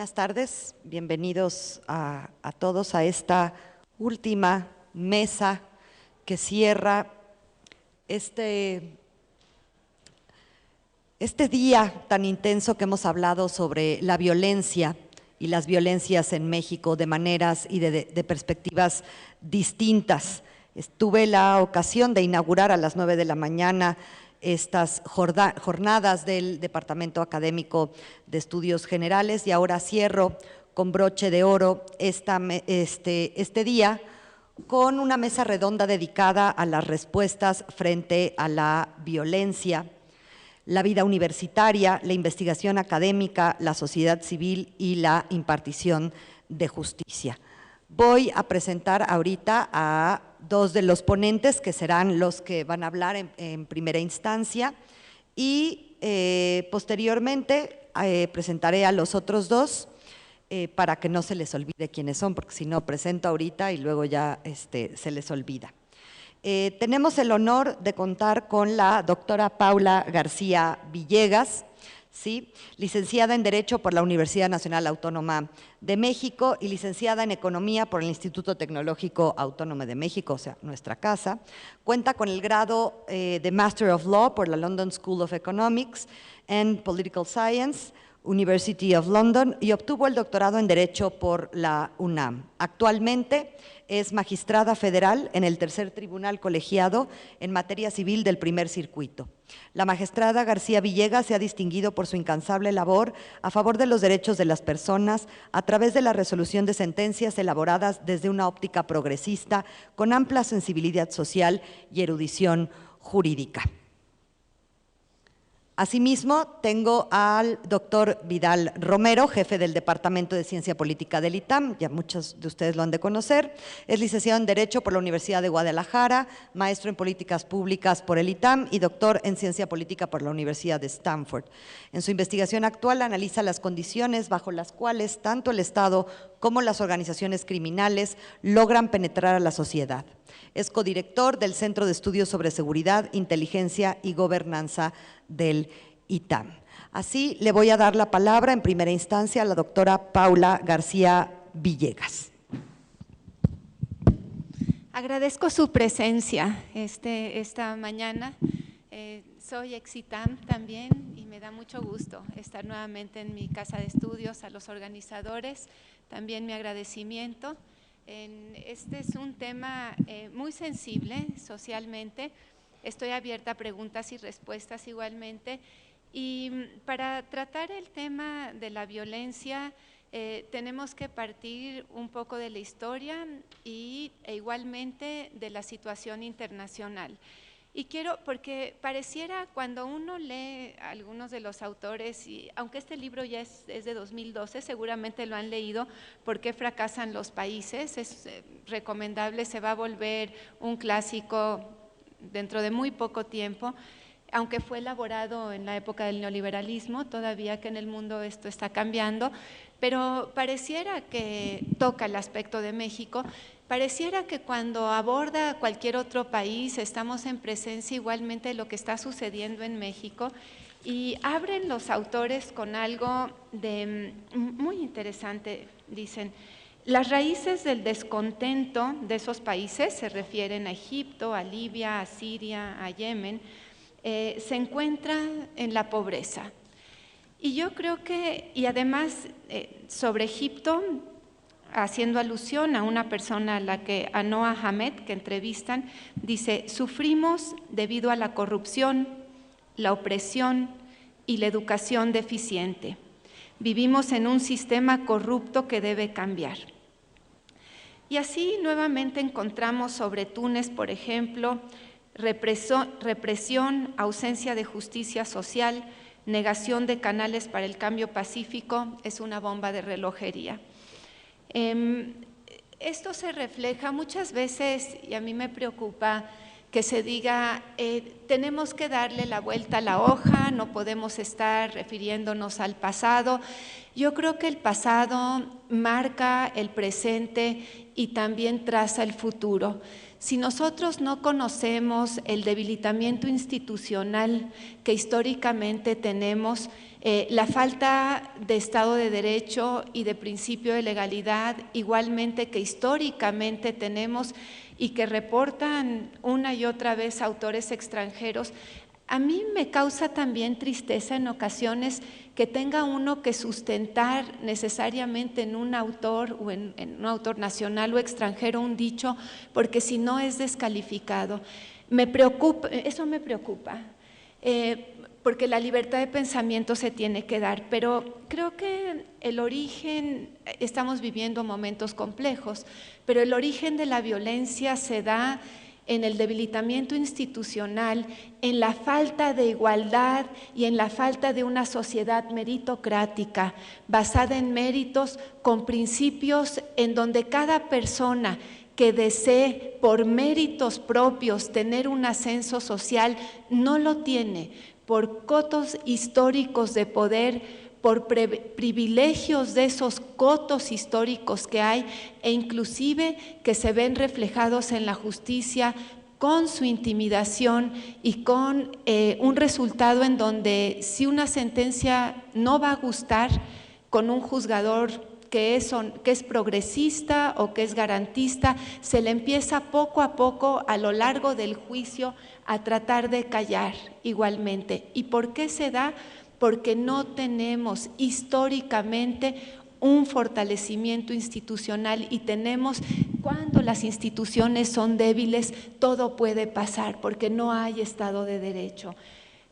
Buenas tardes, bienvenidos a todos a esta última mesa que cierra este día tan intenso que hemos hablado sobre la violencia y las violencias en México de maneras y de perspectivas distintas. Tuve la ocasión de inaugurar a las 9 de la mañana estas jornadas del Departamento Académico de Estudios Generales y ahora cierro con broche de oro este día con una mesa redonda dedicada a las respuestas frente a la violencia, la vida universitaria, la investigación académica, la sociedad civil y la impartición de justicia. Voy a presentar ahorita a dos de los ponentes que serán los que van a hablar en primera instancia y posteriormente presentaré a los otros dos para que no se les olvide quiénes son, porque si no presento ahorita y luego ya se les olvida. Tenemos el honor de contar con la doctora Paula García Villegas, ¿sí? Licenciada en Derecho por la Universidad Nacional Autónoma de México y licenciada en Economía por el Instituto Tecnológico Autónomo de México, o sea, nuestra casa. Cuenta con el grado de Master of Law por la London School of Economics and Political Science, University of London, y obtuvo el doctorado en Derecho por la UNAM. Actualmente es magistrada federal en el Tercer Tribunal Colegiado en materia civil del Primer Circuito. La magistrada García Villegas se ha distinguido por su incansable labor a favor de los derechos de las personas a través de la resolución de sentencias elaboradas desde una óptica progresista con amplia sensibilidad social y erudición jurídica. Asimismo, tengo al doctor Vidal Romero, jefe del Departamento de Ciencia Política del ITAM, ya muchos de ustedes lo han de conocer. Es licenciado en Derecho por la Universidad de Guadalajara, maestro en Políticas Públicas por el ITAM y doctor en Ciencia Política por la Universidad de Stanford. En su investigación actual analiza las condiciones bajo las cuales tanto el Estado como las organizaciones criminales logran penetrar a la sociedad. Es codirector del Centro de Estudios sobre Seguridad, Inteligencia y Gobernanza del ITAM. Así le voy a dar la palabra en primera instancia a la doctora Paula García Villegas. Agradezco su presencia esta mañana. Soy ex-ITAM también y me da mucho gusto estar nuevamente en mi casa de estudios. A los organizadores también mi agradecimiento. Este es un tema muy sensible socialmente. Estoy abierta a preguntas y respuestas igualmente. Y para tratar el tema de la violencia, tenemos que partir un poco de la historia e igualmente de la situación internacional. Y quiero, porque pareciera cuando uno lee a algunos de los autores, y aunque este libro ya es de 2012, seguramente lo han leído, ¿Por qué fracasan los países? Es recomendable, se va a volver un clásico dentro de muy poco tiempo, aunque fue elaborado en la época del neoliberalismo, todavía que en el mundo esto está cambiando, pero pareciera que toca el aspecto de México. Pareciera que cuando aborda cualquier otro país estamos en presencia igualmente de lo que está sucediendo en México y abren los autores con algo muy interesante, dicen. Las raíces del descontento de esos países, se refieren a Egipto, a Libia, a Siria, a Yemen, se encuentran en la pobreza. Y yo creo que, y además sobre Egipto, haciendo alusión a una persona a Noah Hamed, que entrevistan, dice: sufrimos debido a la corrupción, la opresión y la educación deficiente. Vivimos en un sistema corrupto que debe cambiar. Y así nuevamente encontramos sobre Túnez, por ejemplo, represión, ausencia de justicia social, negación de canales para el cambio pacífico, es una bomba de relojería. Esto se refleja muchas veces, y a mí me preocupa que se diga, tenemos que darle la vuelta a la hoja, no podemos estar refiriéndonos al pasado. Yo creo que el pasado marca el presente y también traza el futuro. Si nosotros no conocemos el debilitamiento institucional que históricamente tenemos, la falta de Estado de Derecho y de principio de legalidad, igualmente que históricamente tenemos y que reportan una y otra vez autores extranjeros, a mí me causa también tristeza en ocasiones que tenga uno que sustentar necesariamente en un autor o en un autor nacional o extranjero un dicho, porque si no es descalificado. Me preocupa, eso me preocupa, porque la libertad de pensamiento se tiene que dar, pero creo que el origen, estamos viviendo momentos complejos, pero el origen de la violencia se da en el debilitamiento institucional, en la falta de igualdad y en la falta de una sociedad meritocrática, basada en méritos, con principios en donde cada persona que desee por méritos propios tener un ascenso social, no lo tiene, por cotos históricos de poder, por privilegios de esos cotos históricos que hay e inclusive que se ven reflejados en la justicia con su intimidación y con un resultado en donde si una sentencia no va a gustar con un juzgador que es progresista o que es garantista, se le empieza poco a poco a lo largo del juicio a tratar de callar igualmente. ¿Y por qué se da? Porque no tenemos históricamente un fortalecimiento institucional y tenemos, cuando las instituciones son débiles, todo puede pasar porque no hay Estado de Derecho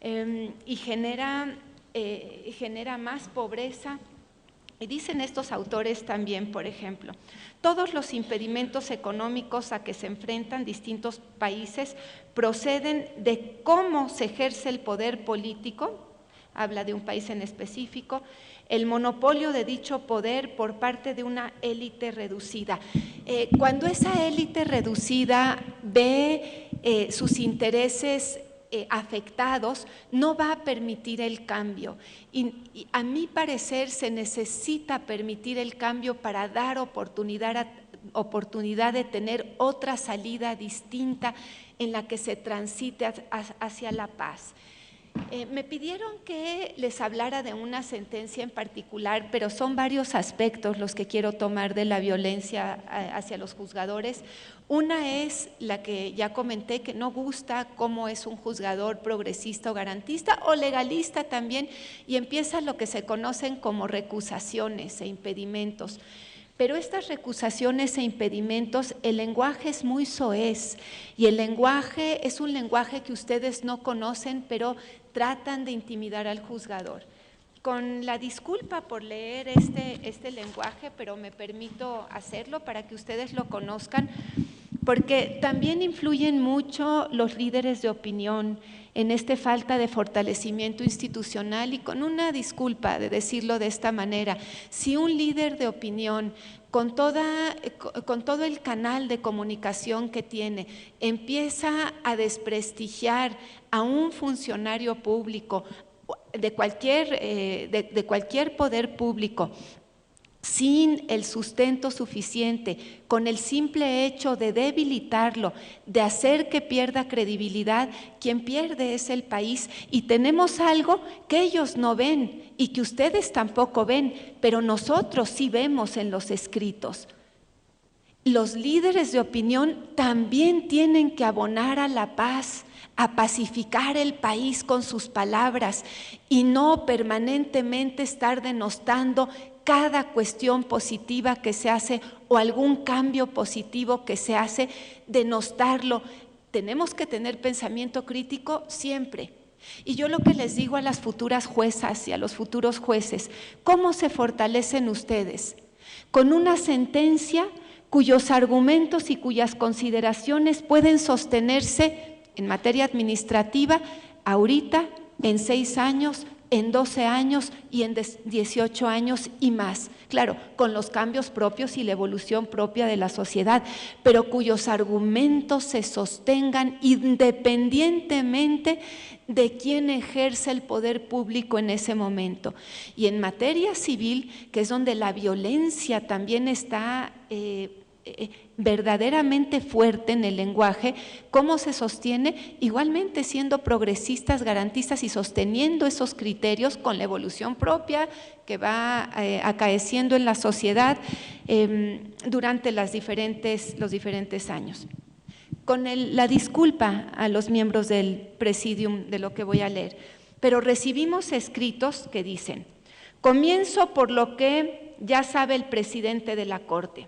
y genera más pobreza. Y dicen estos autores también, por ejemplo, todos los impedimentos económicos a que se enfrentan distintos países proceden de cómo se ejerce el poder político, habla de un país en específico, el monopolio de dicho poder por parte de una élite reducida. Cuando esa élite reducida ve sus intereses afectados, no va a permitir el cambio. Y a mi parecer se necesita permitir el cambio para dar oportunidad de tener otra salida distinta en la que se transite hacia la paz. Me pidieron que les hablara de una sentencia en particular, pero son varios aspectos los que quiero tomar de la violencia hacia los juzgadores. Una es la que ya comenté, que no gusta cómo es un juzgador progresista o garantista o legalista también, y empieza lo que se conocen como recusaciones e impedimentos. Pero estas recusaciones e impedimentos, el lenguaje es muy soez y el lenguaje es un lenguaje que ustedes no conocen, pero tratan de intimidar al juzgador. Con la disculpa por leer este lenguaje, pero me permito hacerlo para que ustedes lo conozcan, porque también influyen mucho los líderes de opinión en esta falta de fortalecimiento institucional, y con una disculpa de decirlo de esta manera, si un líder de opinión con todo el canal de comunicación que tiene empieza a desprestigiar a un funcionario público de cualquier poder público, sin el sustento suficiente, con el simple hecho de debilitarlo, de hacer que pierda credibilidad, quien pierde es el país. Y tenemos algo que ellos no ven y que ustedes tampoco ven, pero nosotros sí vemos en los escritos. Los líderes de opinión también tienen que abonar a la paz, a pacificar el país con sus palabras y no permanentemente estar denostando cada cuestión positiva que se hace o algún cambio positivo que se hace, denostarlo. Tenemos que tener pensamiento crítico siempre. Y yo lo que les digo a las futuras juezas y a los futuros jueces, ¿cómo se fortalecen ustedes? Con una sentencia cuyos argumentos y cuyas consideraciones pueden sostenerse en materia administrativa ahorita, en 6 años, en 12 años y en 18 años y más. Claro, con los cambios propios y la evolución propia de la sociedad, pero cuyos argumentos se sostengan independientemente de quién ejerce el poder público en ese momento. Y en materia civil, que es donde la violencia también está verdaderamente fuerte en el lenguaje, ¿cómo se sostiene? Igualmente siendo progresistas, garantistas y sosteniendo esos criterios con la evolución propia que va acaeciendo en la sociedad durante los diferentes años. Con la disculpa a los miembros del presidium de lo que voy a leer, pero recibimos escritos que dicen: comienzo por lo que ya sabe el presidente de la Corte,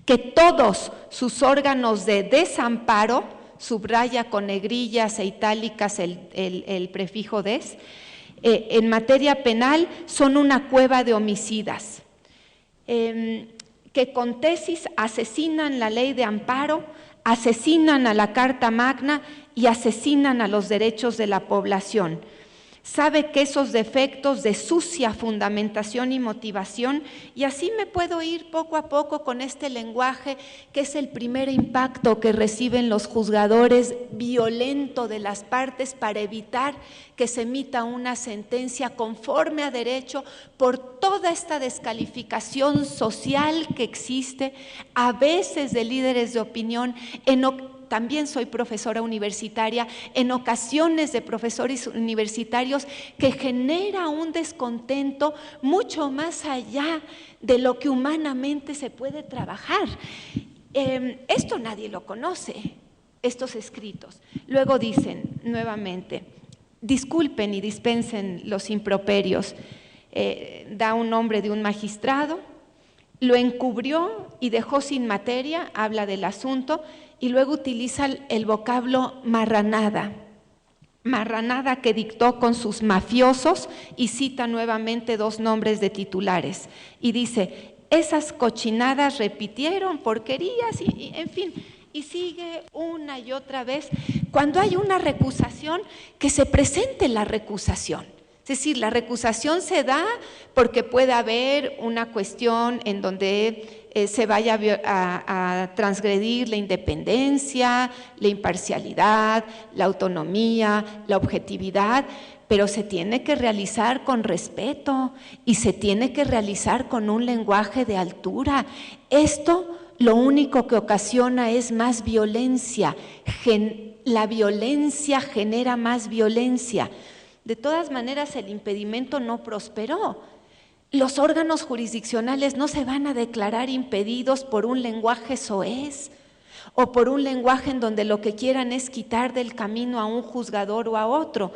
que todos sus órganos de desamparo, subraya con negrillas e itálicas el prefijo des, en materia penal son una cueva de homicidas, que con tesis asesinan la ley de amparo, asesinan a la Carta Magna y asesinan a los derechos de la población. Sabe que esos defectos de sucia fundamentación y motivación, y así me puedo ir poco a poco con este lenguaje que es el primer impacto que reciben los juzgadores violento de las partes para evitar que se emita una sentencia conforme a derecho por toda esta descalificación social que existe, a veces de líderes de opinión, también soy profesora universitaria, en ocasiones de profesores universitarios, que genera un descontento mucho más allá de lo que humanamente se puede trabajar. Esto nadie lo conoce, estos escritos. Luego dicen nuevamente: disculpen y dispensen los improperios. Da un nombre de un magistrado, lo encubrió y dejó sin materia, habla del asunto, y luego utiliza el vocablo marranada que dictó con sus mafiosos, y cita nuevamente dos nombres de titulares y dice: esas cochinadas repitieron, porquerías, y en fin, y sigue una y otra vez. Cuando hay una recusación, que se presente la recusación. Es decir, la recusación se da porque puede haber una cuestión en donde se vaya a transgredir la independencia, la imparcialidad, la autonomía, la objetividad, pero se tiene que realizar con respeto y se tiene que realizar con un lenguaje de altura. Esto lo único que ocasiona es más violencia. La violencia genera más violencia. De todas maneras, el impedimento no prosperó. Los órganos jurisdiccionales no se van a declarar impedidos por un lenguaje soez o por un lenguaje en donde lo que quieran es quitar del camino a un juzgador o a otro.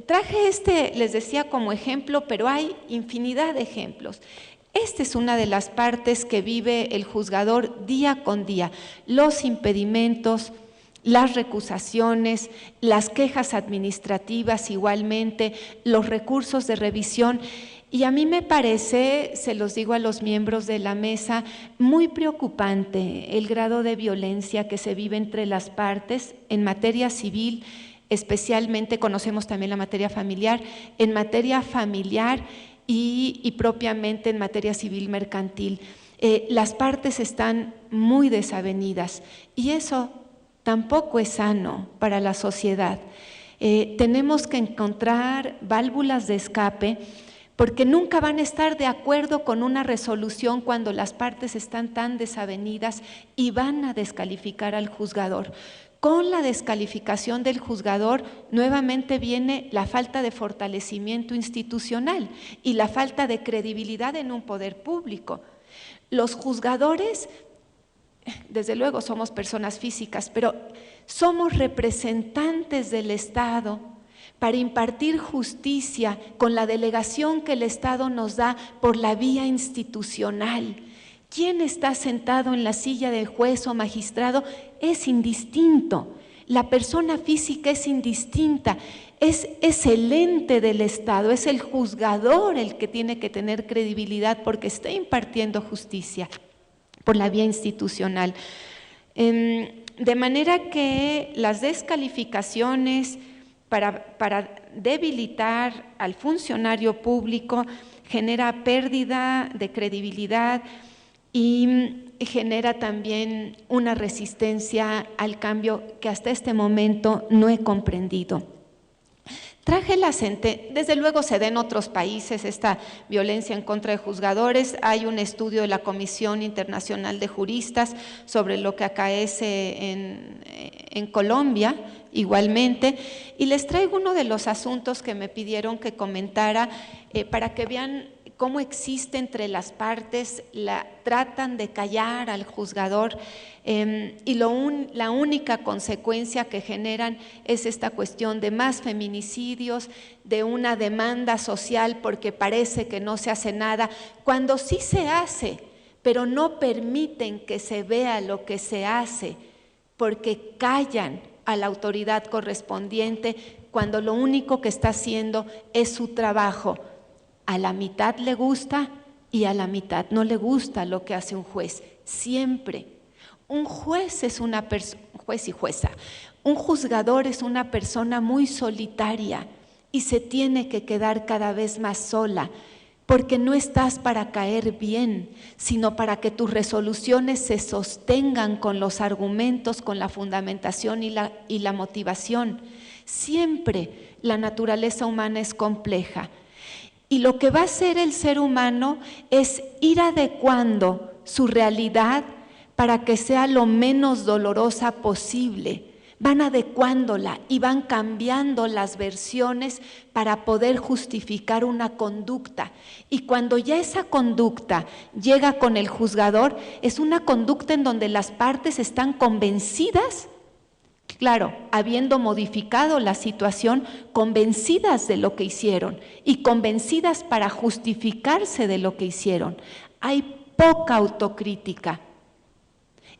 Traje les decía, como ejemplo, pero hay infinidad de ejemplos. Esta es una de las partes que vive el juzgador día con día: los impedimentos, las recusaciones, las quejas administrativas igualmente, los recursos de revisión. Y a mí me parece, se los digo a los miembros de la mesa, muy preocupante el grado de violencia que se vive entre las partes en materia civil, especialmente conocemos también la materia familiar, en materia familiar y propiamente en materia civil mercantil. Las partes están muy desavenidas y eso tampoco es sano para la sociedad. Tenemos que encontrar válvulas de escape, porque nunca van a estar de acuerdo con una resolución cuando las partes están tan desavenidas y van a descalificar al juzgador. Con la descalificación del juzgador nuevamente viene la falta de fortalecimiento institucional y la falta de credibilidad en un poder público. Los juzgadores, desde luego somos personas físicas, pero somos representantes del Estado para impartir justicia con la delegación que el Estado nos da por la vía institucional. ¿Quién está sentado en la silla de juez o magistrado? Es indistinto. La persona física es indistinta. Es el ente del Estado, es el juzgador el que tiene que tener credibilidad porque está impartiendo justicia por la vía institucional. De manera que las descalificaciones para debilitar al funcionario público, genera pérdida de credibilidad y genera también una resistencia al cambio que hasta este momento no he comprendido. Traje la sentencia, desde luego se da en otros países esta violencia en contra de juzgadores. Hay un estudio de la Comisión Internacional de Juristas sobre lo que acaece en Colombia igualmente, y les traigo uno de los asuntos que me pidieron que comentara para que vean cómo existe entre las partes, tratan de callar al juzgador y la única consecuencia que generan es esta cuestión de más feminicidios, de una demanda social porque parece que no se hace nada, cuando sí se hace, pero no permiten que se vea lo que se hace porque callan a la autoridad correspondiente cuando lo único que está haciendo es su trabajo. A la mitad le gusta y a la mitad no le gusta lo que hace un juez, siempre. Un juez es una persona, juez y jueza, un juzgador es una persona muy solitaria y se tiene que quedar cada vez más sola, porque no estás para caer bien, sino para que tus resoluciones se sostengan con los argumentos, con la fundamentación y la motivación. Siempre la naturaleza humana es compleja. Y lo que va a hacer el ser humano es ir adecuando su realidad para que sea lo menos dolorosa posible. Van adecuándola y van cambiando las versiones para poder justificar una conducta. Y cuando ya esa conducta llega con el juzgador, es una conducta en donde las partes están convencidas, claro, habiendo modificado la situación, convencidas de lo que hicieron y convencidas para justificarse de lo que hicieron. Hay poca autocrítica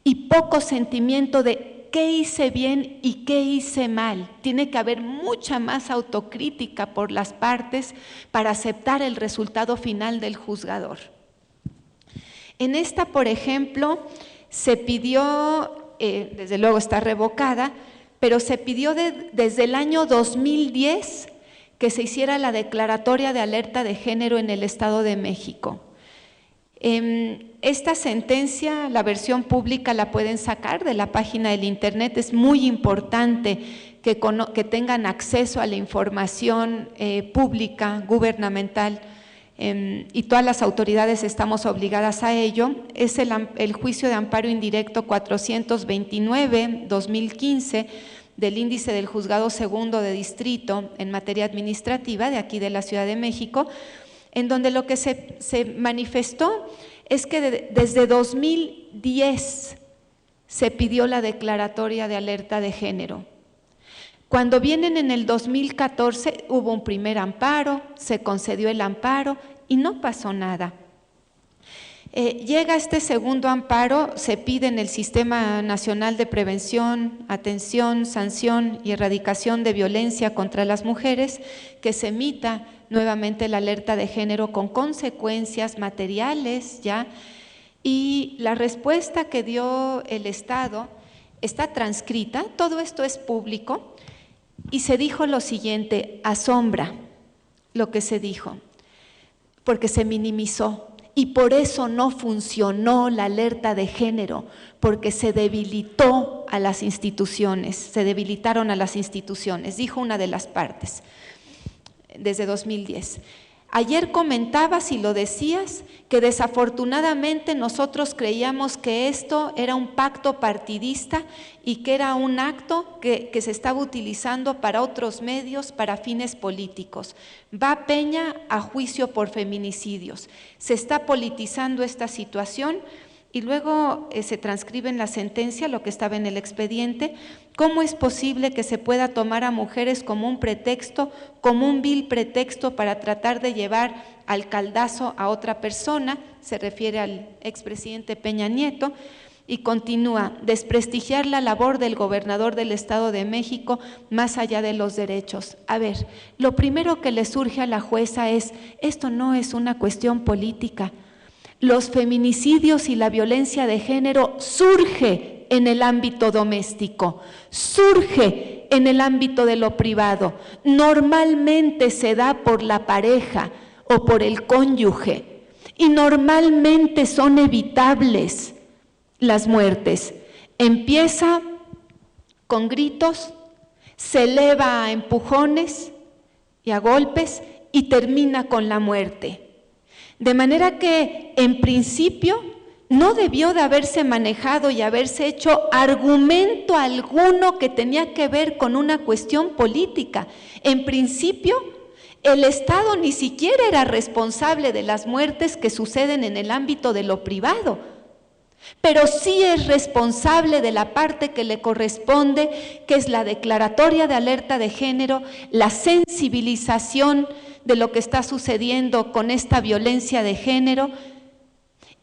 y poco sentimiento de qué hice bien y qué hice mal. Tiene que haber mucha más autocrítica por las partes para aceptar el resultado final del juzgador. En esta, por ejemplo, se pidió, desde luego está revocada, pero se pidió desde el año 2010 que se hiciera la declaratoria de alerta de género en el Estado de México. Esta sentencia, la versión pública la pueden sacar de la página del internet. Es muy importante que tengan acceso a la información pública, gubernamental, y todas las autoridades estamos obligadas a ello. Es el juicio de amparo indirecto 429-2015 del índice del Juzgado Segundo de Distrito en materia administrativa de aquí de la Ciudad de México, en donde lo que se manifestó es que desde 2010 se pidió la declaratoria de alerta de género. Cuando vienen en el 2014 hubo un primer amparo, se concedió el amparo y no pasó nada. Llega este segundo amparo, se pide en el Sistema Nacional de Prevención, Atención, Sanción y Erradicación de Violencia contra las Mujeres que se emita nuevamente la alerta de género con consecuencias materiales ya, y la respuesta que dio el Estado está transcrita, todo esto es público, y se dijo lo siguiente: asombra lo que se dijo, porque se minimizó. Y por eso no funcionó la alerta de género, porque se debilitó a las instituciones, se debilitaron a las instituciones, dijo una de las partes, desde 2010. Ayer comentabas y lo decías, que desafortunadamente nosotros creíamos que esto era un pacto partidista y que era un acto que se estaba utilizando para otros medios, para fines políticos. Va Peña a juicio por feminicidios. Se está politizando esta situación y luego se transcribe en la sentencia lo que estaba en el expediente. ¿Cómo es posible que se pueda tomar a mujeres como un pretexto, como un vil pretexto para tratar de llevar al caldazo a otra persona? Se refiere al expresidente Peña Nieto. Y continúa: desprestigiar la labor del gobernador del Estado de México más allá de los derechos. A ver, lo primero que le surge a la jueza es: esto no es una cuestión política. Los feminicidios y la violencia de género surge en el ámbito doméstico, surge en el ámbito de lo privado normalmente se da por la pareja o por el cónyuge y normalmente son evitables las muertes. Empieza con gritos, se eleva a empujones y a golpes y termina con la muerte. De manera que en principio no debió de haberse manejado y haberse hecho argumento alguno que tenía que ver con una cuestión política. En principio, el Estado ni siquiera era responsable de las muertes que suceden en el ámbito de lo privado, pero sí es responsable de la parte que le corresponde, que es la declaratoria de alerta de género, la sensibilización de lo que está sucediendo con esta violencia de género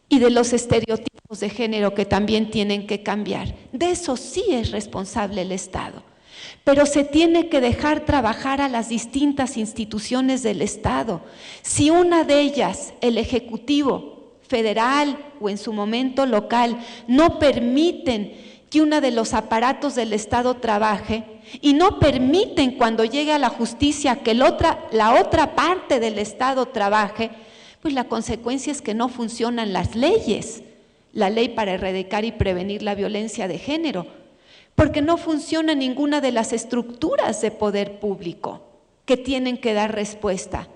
y de los estereotipos de género que también tienen que cambiar. De eso sí es responsable el Estado, pero se tiene que dejar trabajar a las distintas instituciones del Estado. Si una de ellas, el Ejecutivo federal o en su momento local, no permiten que uno de los aparatos del Estado trabaje y no permiten cuando llegue a la justicia que la otra parte del Estado trabaje, pues la consecuencia es que no funcionan las leyes, la ley para erradicar y prevenir la violencia de género, porque no funciona ninguna de las estructuras de poder público que tienen que dar respuesta.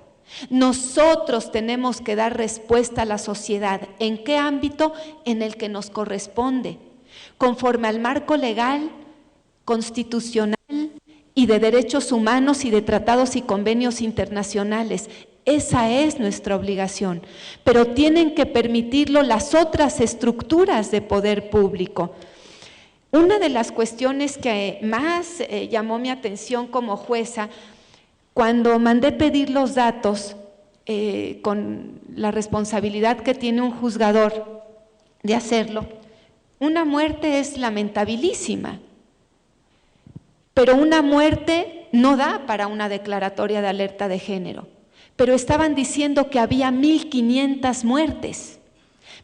Nosotros tenemos que dar respuesta a la sociedad. ¿En qué ámbito? En el que nos corresponde, conforme al marco legal, constitucional y de derechos humanos y de tratados y convenios internacionales. Esa es nuestra obligación, pero tienen que permitirlo las otras estructuras de poder público. Una de las cuestiones que más llamó mi atención como jueza, cuando mandé pedir los datos con la responsabilidad que tiene un juzgador de hacerlo, una muerte es lamentabilísima, pero una muerte no da para una declaratoria de alerta de género. Pero estaban diciendo que había 1.500 muertes.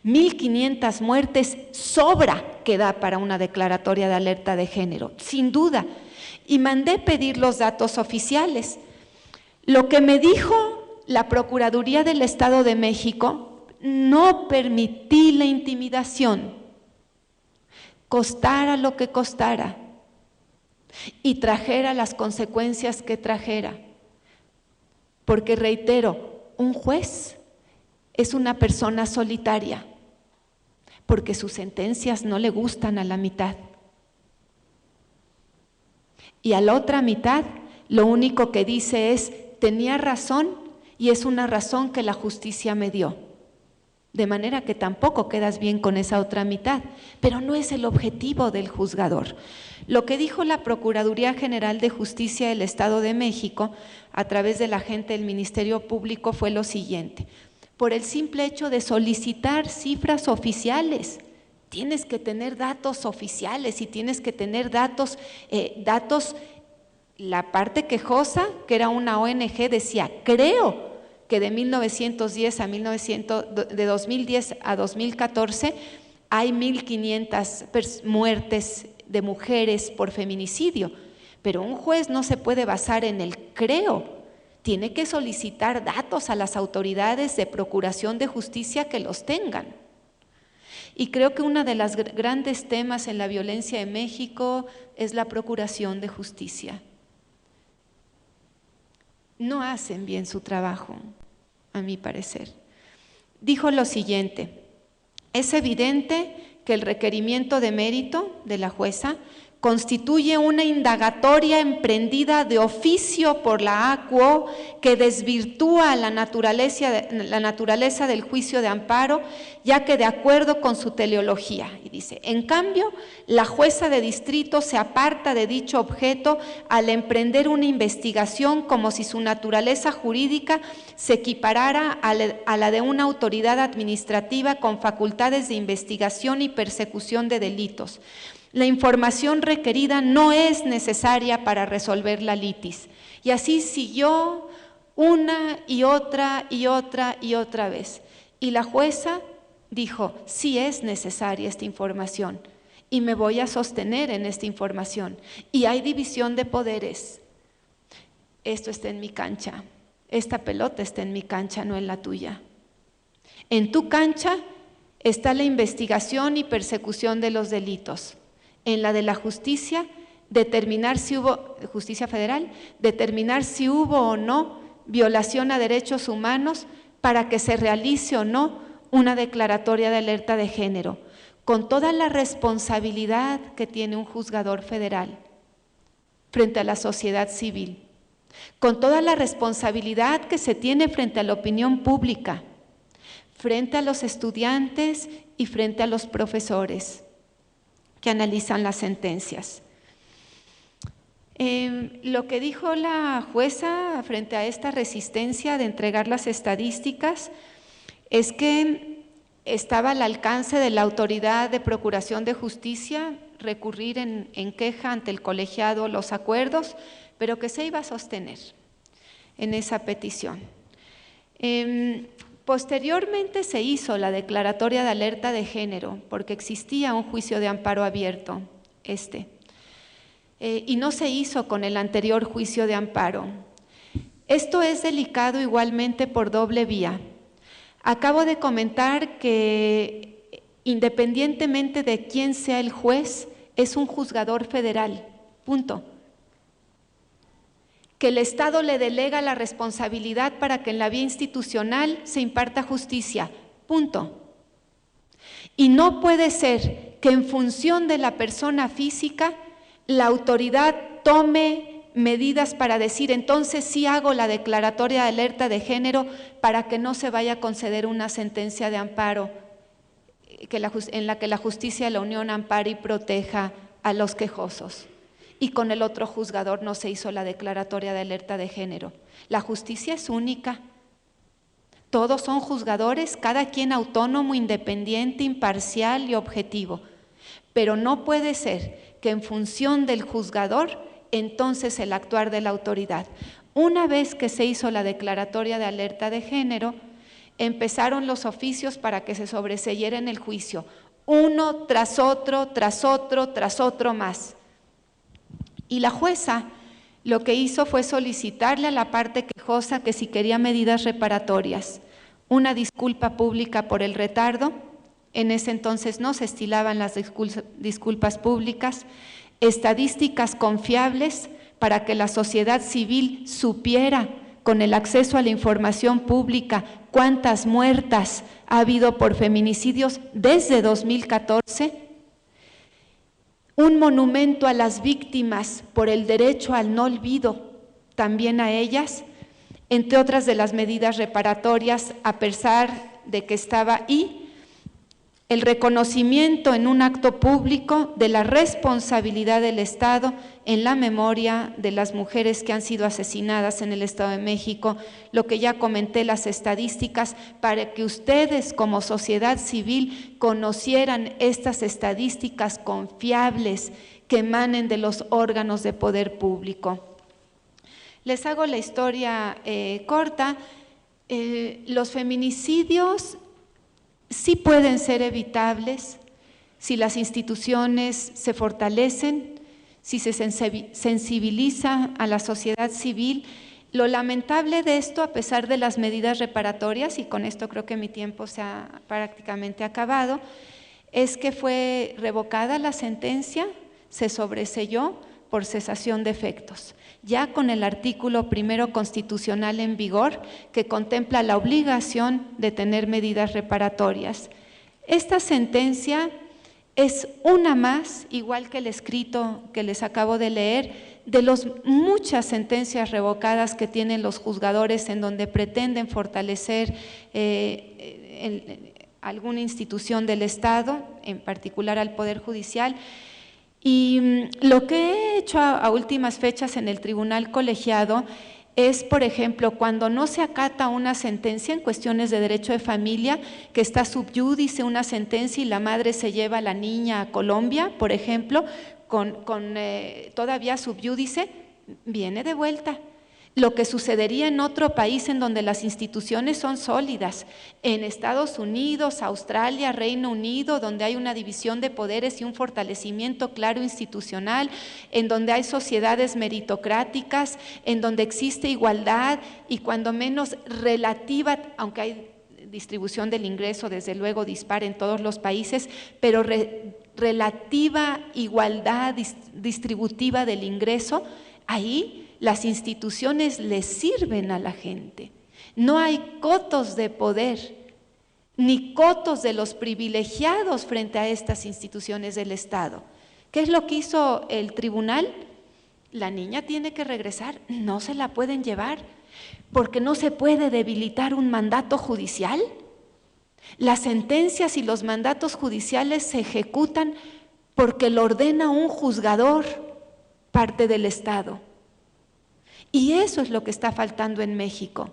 1.500 muertes sobra que da para una declaratoria de alerta de género, sin duda. Y mandé pedir los datos oficiales. Lo que me dijo la Procuraduría del Estado de México, no permití la intimidación, costara lo que costara, y trajera las consecuencias que trajera. Porque reitero, un juez es una persona solitaria, porque sus sentencias no le gustan a la mitad. Y a la otra mitad, lo único que dice es, tenía razón y es una razón que la justicia me dio. De manera que tampoco quedas bien con esa otra mitad, pero no es el objetivo del juzgador. Lo que dijo la Procuraduría General de Justicia del Estado de México, a través de la gente del Ministerio Público, fue lo siguiente: por el simple hecho de solicitar cifras oficiales, tienes que tener datos oficiales y tienes que tener datos, la parte quejosa, que era una ONG, decía, creo que de 2010 a 2014 hay 1.500 muertes de mujeres por feminicidio, pero un juez no se puede basar en el creo, tiene que solicitar datos a las autoridades de procuración de justicia que los tengan. Y creo que uno de los grandes temas en la violencia en México es la procuración de justicia. No hacen bien su trabajo, a mi parecer. Dijo lo siguiente: es evidente que el requerimiento de mérito de la jueza constituye una indagatoria emprendida de oficio por la ACUO que desvirtúa la naturaleza del juicio de amparo, ya que de acuerdo con su teleología, y dice, en cambio, la jueza de distrito se aparta de dicho objeto al emprender una investigación como si su naturaleza jurídica se equiparara a la de una autoridad administrativa con facultades de investigación y persecución de delitos. La información requerida no es necesaria para resolver la litis. Y así siguió una y otra y otra y otra vez. Y la jueza dijo, sí es necesaria esta información. y me voy a sostener en esta información. Y hay división de poderes. Esto está en mi cancha, esta pelota está en mi cancha, no en la tuya. En tu cancha está la investigación y persecución de los delitos. En la de la justicia, determinar si hubo, justicia federal, determinar si hubo o no violación a derechos humanos para que se realice o no una declaratoria de alerta de género, con toda la responsabilidad que tiene un juzgador federal frente a la sociedad civil, con toda la responsabilidad que se tiene frente a la opinión pública, frente a los estudiantes y frente a los profesores que analizan las sentencias. Lo que dijo la jueza frente a esta resistencia de entregar las estadísticas es que estaba al alcance de la autoridad de procuración de justicia recurrir en queja ante el colegiado los acuerdos, pero que se iba a sostener en esa petición. Posteriormente se hizo la declaratoria de alerta de género porque existía un juicio de amparo abierto, y no se hizo con el anterior juicio de amparo. Esto es delicado igualmente por doble vía. Acabo de comentar que independientemente de quién sea el juez, es un juzgador federal, punto. Que el Estado le delega la responsabilidad para que en la vía institucional se imparta justicia, punto. Y no puede ser que en función de la persona física la autoridad tome medidas para decir, entonces sí hago la declaratoria de alerta de género para que no se vaya a conceder una sentencia de amparo en la que la justicia de la Unión ampare y proteja a los quejosos. Y con el otro juzgador no se hizo la declaratoria de alerta de género. La justicia es única. Todos son juzgadores, cada quien autónomo, independiente, imparcial y objetivo. Pero no puede ser que en función del juzgador, entonces el actuar de la autoridad. Una vez que se hizo la declaratoria de alerta de género, empezaron los oficios para que se sobreseyera en el juicio, uno tras otro, tras otro, tras otro más. Y la jueza lo que hizo fue solicitarle a la parte quejosa que si quería medidas reparatorias, una disculpa pública por el retardo. En ese entonces no se estilaban las disculpas públicas, estadísticas confiables para que la sociedad civil supiera con el acceso a la información pública cuántas muertas ha habido por feminicidios desde 2014, un monumento a las víctimas por el derecho al no olvido, también a ellas, entre otras de las medidas reparatorias, a pesar de que estaba ahí, el reconocimiento en un acto público de la responsabilidad del Estado en la memoria de las mujeres que han sido asesinadas en el Estado de México, lo que ya comenté, las estadísticas, para que ustedes como sociedad civil conocieran estas estadísticas confiables que emanen de los órganos de poder público. Les hago la historia corta. Los feminicidios sí pueden ser evitables si las instituciones se fortalecen, si se sensibiliza a la sociedad civil. Lo lamentable de esto, a pesar de las medidas reparatorias, y con esto creo que mi tiempo se ha prácticamente acabado, es que fue revocada la sentencia, se sobreseyó por cesación de efectos, ya con el artículo 1 constitucional en vigor que contempla la obligación de tener medidas reparatorias. Esta sentencia es una más, igual que el escrito que les acabo de leer, de las muchas sentencias revocadas que tienen los juzgadores en donde pretenden fortalecer alguna institución del Estado, en particular al Poder Judicial. Y lo que he hecho a últimas fechas en el tribunal colegiado es, por ejemplo, cuando no se acata una sentencia en cuestiones de derecho de familia, que está sub iudice una sentencia y la madre se lleva a la niña a Colombia, por ejemplo, con todavía sub iudice, viene de vuelta. lo que sucedería en otro país en donde las instituciones son sólidas, en Estados Unidos, Australia, Reino Unido, donde hay una división de poderes y un fortalecimiento claro institucional, en donde hay sociedades meritocráticas, en donde existe igualdad y cuando menos relativa, aunque hay distribución del ingreso desde luego dispar en todos los países, pero relativa igualdad distributiva del ingreso, ahí las instituciones le sirven a la gente. No hay cotos de poder, ni cotos de los privilegiados frente a estas instituciones del Estado. ¿Qué es lo que hizo el tribunal? La niña tiene que regresar, no se la pueden llevar, porque no se puede debilitar un mandato judicial. Las sentencias y los mandatos judiciales se ejecutan porque lo ordena un juzgador, parte del Estado. Y eso es lo que está faltando en México,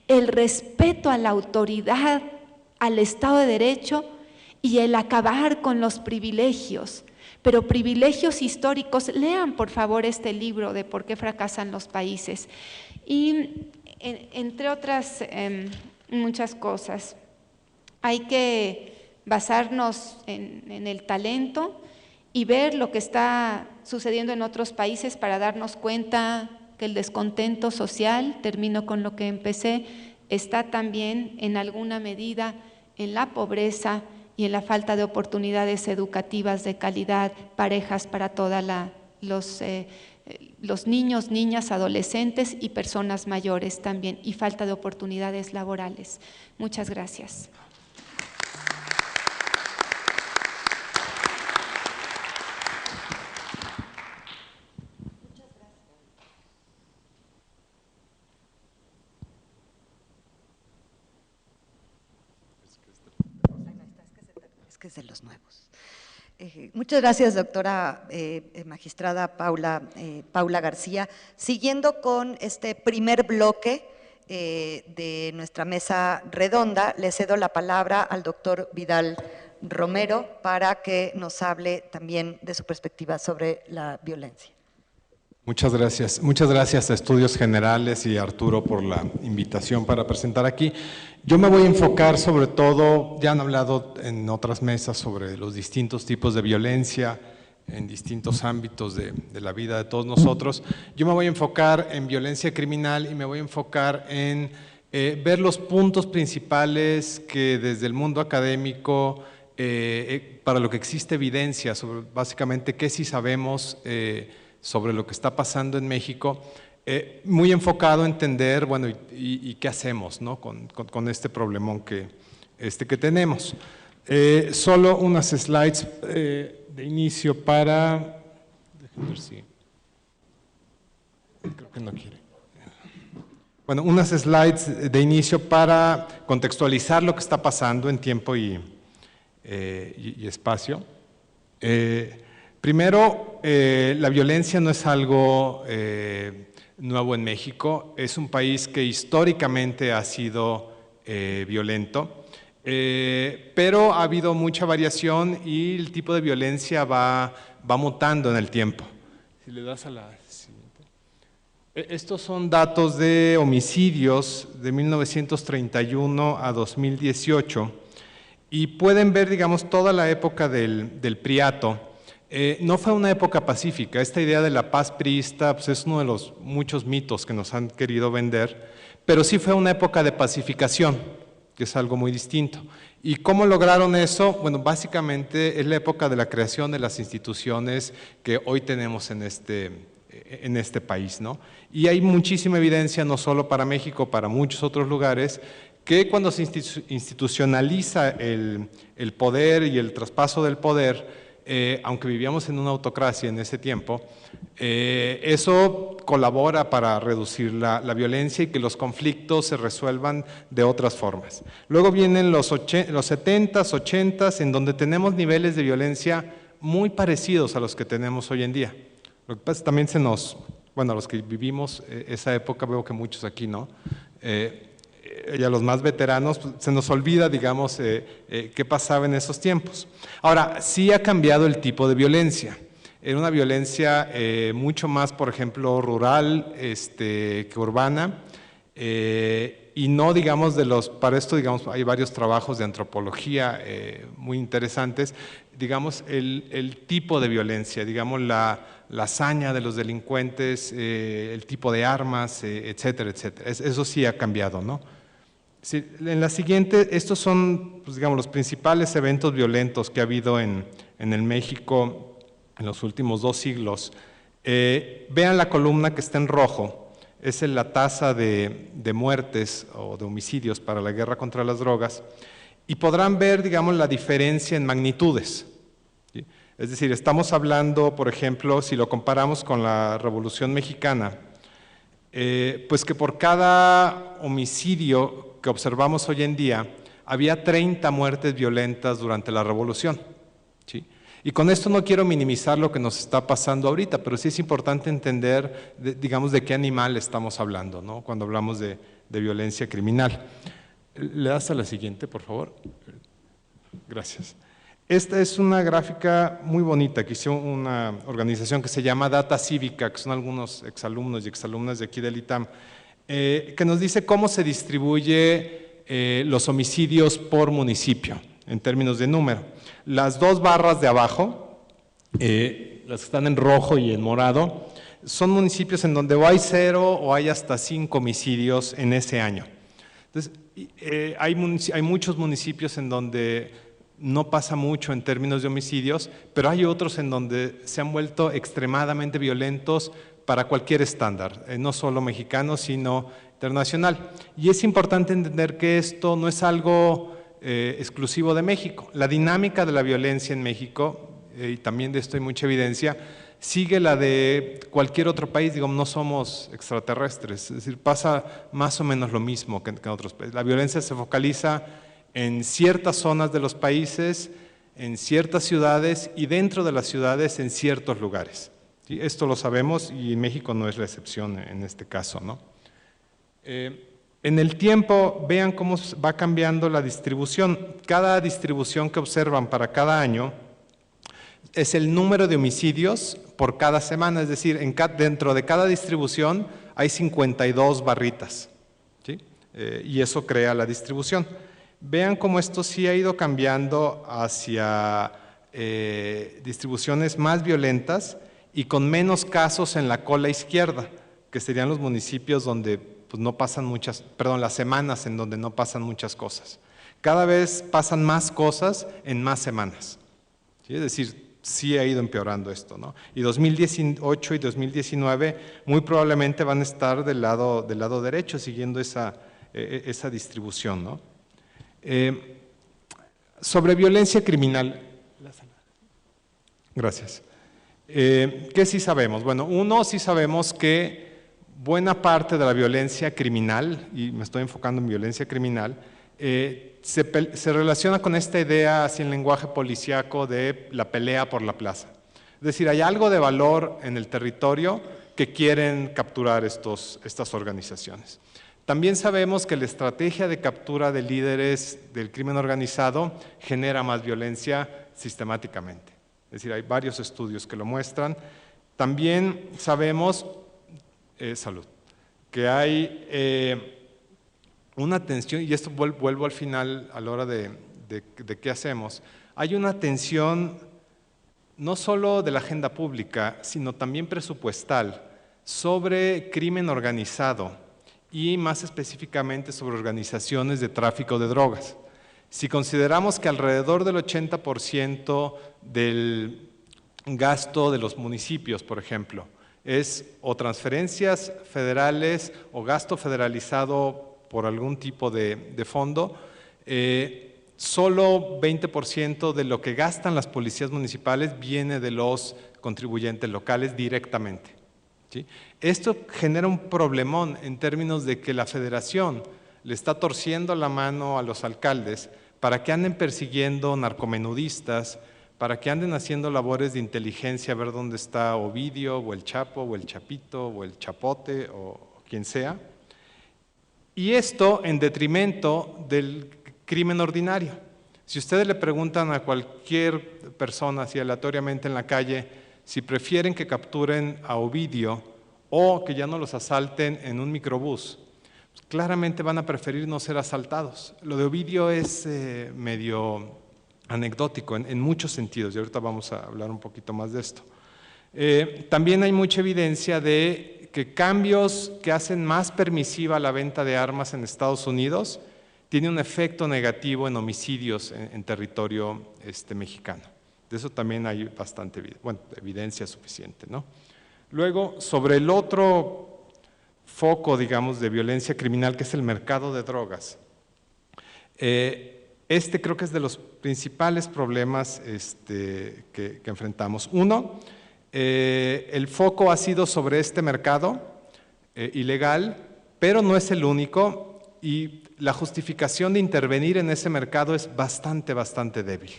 el respeto a la autoridad, al Estado de Derecho y el acabar con los privilegios, pero privilegios históricos. Lean por favor este libro de ¿Por qué fracasan los países? Y entre otras muchas cosas, hay que basarnos en el talento y ver lo que está sucediendo en otros países para darnos cuenta que el descontento social, termino con lo que empecé, está también en alguna medida en la pobreza y en la falta de oportunidades educativas de calidad, parejas para todos los niños, niñas, adolescentes y personas mayores también, y falta de oportunidades laborales. Muchas gracias. Que es de los nuevos. Muchas gracias, doctora magistrada Paula García. Siguiendo con este primer bloque de nuestra mesa redonda, le cedo la palabra al doctor Vidal Romero para que nos hable también de su perspectiva sobre la violencia. Muchas gracias a Estudios Generales y a Arturo por la invitación para presentar aquí. Yo me voy a enfocar sobre todo, ya han hablado en otras mesas sobre los distintos tipos de violencia en distintos ámbitos de la vida de todos nosotros. Yo me voy a enfocar en violencia criminal y me voy a enfocar en ver los puntos principales que desde el mundo académico, para lo que existe evidencia sobre básicamente qué sí sabemos sobre lo que está pasando en México, muy enfocado a entender, bueno, y qué hacemos, ¿no? con este problemón que tenemos. Solo unas slides de inicio para… Déjenme ver si… Creo que no quiere. Bueno, unas slides de inicio para contextualizar lo que está pasando en tiempo y espacio. Primero, la violencia no es algo nuevo en México, es un país que históricamente ha sido violento, pero ha habido mucha variación y el tipo de violencia va mutando en el tiempo. Si le das a la siguiente. Estos son datos de homicidios de 1931 a 2018 y pueden ver, digamos, toda la época del Priato. No fue una época pacífica. Esta idea de la paz priista pues es uno de los muchos mitos que nos han querido vender, pero sí fue una época de pacificación, que es algo muy distinto. ¿Y cómo lograron eso? Bueno, básicamente es la época de la creación de las instituciones que hoy tenemos en este país, ¿no? Y hay muchísima evidencia, no solo para México, para muchos otros lugares, que cuando se institucionaliza el poder y el traspaso del poder, aunque vivíamos en una autocracia en ese tiempo, eso colabora para reducir la violencia y que los conflictos se resuelvan de otras formas. Luego vienen los 70s, 80s, en donde tenemos niveles de violencia muy parecidos a los que tenemos hoy en día. Lo que pasa es que también bueno, los que vivimos esa época, veo que muchos aquí, ¿no? Y a los más veteranos, pues, se nos olvida, digamos, qué pasaba en esos tiempos. Ahora, sí ha cambiado el tipo de violencia. Era una violencia mucho más, por ejemplo, rural que urbana, y no, digamos, para esto, digamos, hay varios trabajos de antropología muy interesantes, digamos, el tipo de violencia, digamos, la hazaña de los delincuentes, el tipo de armas, etcétera, etcétera. Eso sí ha cambiado, ¿no? Sí, en la siguiente, estos son, pues, digamos, los principales eventos violentos que ha habido en el México en los últimos 2 siglos. Vean la columna que está en rojo, es la tasa de muertes o de homicidios para la guerra contra las drogas, y podrán ver, digamos, la diferencia en magnitudes. ¿Sí? Es decir, estamos hablando, por ejemplo, si lo comparamos con la Revolución Mexicana, pues que por cada homicidio que observamos hoy en día, había 30 muertes violentas durante la Revolución. ¿Sí? Y con esto no quiero minimizar lo que nos está pasando ahorita, pero sí es importante entender, digamos, de qué animal estamos hablando, ¿no? Cuando hablamos de violencia criminal. ¿Le das a la siguiente, por favor? Gracias. Esta es una gráfica muy bonita que hizo una organización que se llama Data Cívica, que son algunos exalumnos y exalumnas de aquí del ITAM, que nos dice cómo se distribuye los homicidios por municipio, en términos de número. Las 2 barras de abajo, las que están en rojo y en morado, son municipios en donde o hay 0 o hay hasta 5 homicidios en ese año. Entonces, hay muchos municipios en donde no pasa mucho en términos de homicidios, pero hay otros en donde se han vuelto extremadamente violentos para cualquier estándar, no solo mexicano, sino internacional. Y es importante entender que esto no es algo exclusivo de México. La dinámica de la violencia en México, y también de esto hay mucha evidencia, sigue la de cualquier otro país. Digamos, no somos extraterrestres, es decir, pasa más o menos lo mismo que en otros países. La violencia se focaliza en ciertas zonas de los países, en ciertas ciudades y dentro de las ciudades en ciertos lugares. ¿Sí? Esto lo sabemos y México no es la excepción en este caso, ¿no? En el tiempo, vean cómo va cambiando la distribución. Cada distribución que observan para cada año es el número de homicidios por cada semana, es decir, dentro de cada distribución hay 52 barritas, ¿sí? Y eso crea la distribución. Vean cómo esto sí ha ido cambiando hacia distribuciones más violentas y con menos casos en la cola izquierda, que serían los municipios donde pues no pasan las semanas en donde no pasan muchas cosas. Cada vez pasan más cosas en más semanas. ¿Sí? Es decir, sí ha ido empeorando esto, ¿no? Y 2018 y 2019 muy probablemente van a estar del lado derecho, siguiendo esa distribución, ¿no? Sobre violencia criminal. Gracias. ¿Qué sí sabemos? Bueno, sí sabemos que buena parte de la violencia criminal, y me estoy enfocando en violencia criminal, se relaciona con esta idea, así en lenguaje policíaco, de la pelea por la plaza. Es decir, hay algo de valor en el territorio que quieren capturar estas organizaciones. También sabemos que la estrategia de captura de líderes del crimen organizado genera más violencia sistemáticamente. Es decir, hay varios estudios que lo muestran. También sabemos que hay una tensión, y esto vuelvo al final a la hora de qué hacemos, hay una tensión no solo de la agenda pública, sino también presupuestal sobre crimen organizado y más específicamente sobre organizaciones de tráfico de drogas. Si consideramos que alrededor del 80% del gasto de los municipios, por ejemplo, es o transferencias federales o gasto federalizado por algún tipo de fondo, solo 20% de lo que gastan las policías municipales viene de los contribuyentes locales directamente. ¿Sí? Esto genera un problemón en términos de que la federación le está torciendo la mano a los alcaldes para que anden persiguiendo narcomenudistas, para que anden haciendo labores de inteligencia, a ver dónde está Ovidio, o el Chapo, o el Chapito, o el Chapote, o quien sea. Y esto en detrimento del crimen ordinario. Si ustedes le preguntan a cualquier persona, así aleatoriamente en la calle, si prefieren que capturen a Ovidio o que ya no los asalten en un microbús, pues claramente van a preferir no ser asaltados. Lo de Ovidio es medio anecdótico en muchos sentidos, y ahorita vamos a hablar un poquito más de esto. También hay mucha evidencia de que cambios que hacen más permisiva la venta de armas en Estados Unidos tiene un efecto negativo en homicidios en territorio mexicano. De eso también hay bastante evidencia suficiente, ¿no? Luego, sobre el otro foco, digamos, de violencia criminal, que es el mercado de drogas. Creo que es de los principales problemas que enfrentamos. Uno, el foco ha sido sobre este mercado ilegal, pero no es el único, y la justificación de intervenir en ese mercado es bastante débil.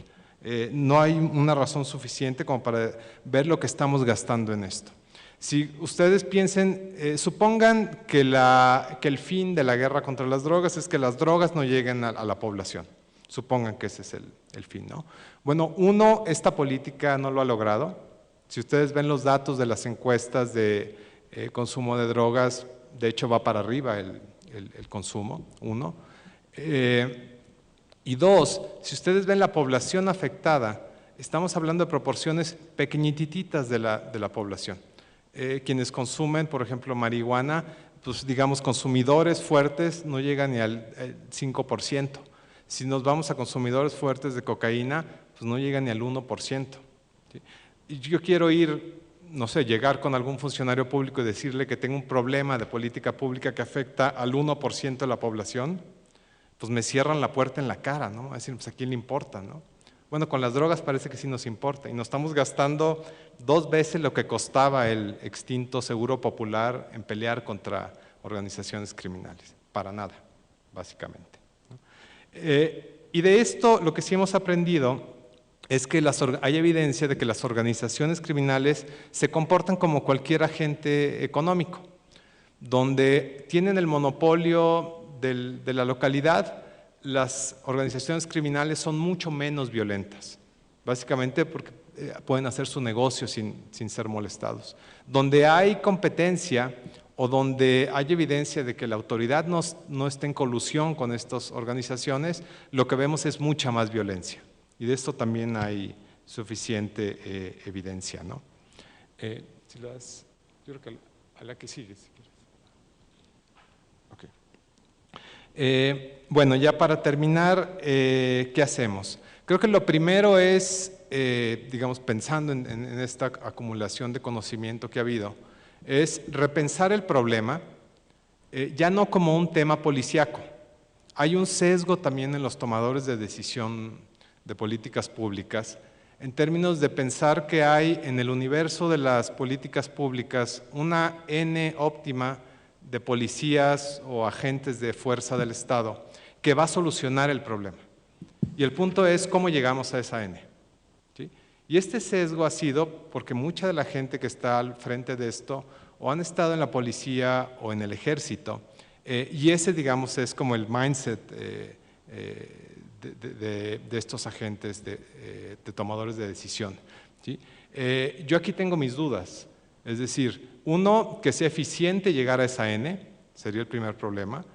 No hay una razón suficiente como para ver lo que estamos gastando en esto. Si ustedes piensen, supongan que el fin de la guerra contra las drogas es que las drogas no lleguen a la población. Supongan que ese es el fin, ¿no? Bueno, esta política no lo ha logrado. Si ustedes ven los datos de las encuestas de consumo de drogas, de hecho va para arriba el consumo, uno. Y dos, si ustedes ven la población afectada, estamos hablando de proporciones pequeñititas de la población. Quienes consumen, por ejemplo, marihuana, pues digamos consumidores fuertes no llegan ni al 5%. Si nos vamos a consumidores fuertes de cocaína, pues no llegan ni al 1%. ¿Sí? Y yo quiero no sé, llegar con algún funcionario público y decirle que tengo un problema de política pública que afecta al 1% de la población, pues me cierran la puerta en la cara, ¿no? Es decir, pues a quién le importa, ¿no? Bueno, con las drogas parece que sí nos importa y nos estamos gastando 2 veces lo que costaba el extinto Seguro Popular en pelear contra organizaciones criminales. Para nada, básicamente, ¿no? Y de esto lo que sí hemos aprendido es que hay evidencia de que las organizaciones criminales se comportan como cualquier agente económico, donde tienen el monopolio de la localidad. Las organizaciones criminales son mucho menos violentas, básicamente porque pueden hacer su negocio sin ser molestados. Donde hay competencia o donde hay evidencia de que la autoridad no está en colusión con estas organizaciones, lo que vemos es mucha más violencia. Y de esto también hay suficiente evidencia, ¿no? Yo creo que a la que sigue, si quieres. Okay. Bueno, ya para terminar, ¿qué hacemos? Creo que lo primero es, digamos, pensando en esta acumulación de conocimiento que ha habido, es repensar el problema, ya no como un tema policíaco. Hay un sesgo también en los tomadores de decisión de políticas públicas, en términos de pensar que hay en el universo de las políticas públicas una N óptima de policías o agentes de fuerza del Estado que va a solucionar el problema. Y el punto es cómo llegamos a esa N. ¿Sí? Y este sesgo ha sido porque mucha de la gente que está al frente de esto o han estado en la policía o en el ejército, y ese, digamos, es como el mindset de estos agentes, de tomadores de decisión. ¿Sí? Yo aquí tengo mis dudas, es decir, uno, que sea eficiente llegar a esa N, sería el primer problema,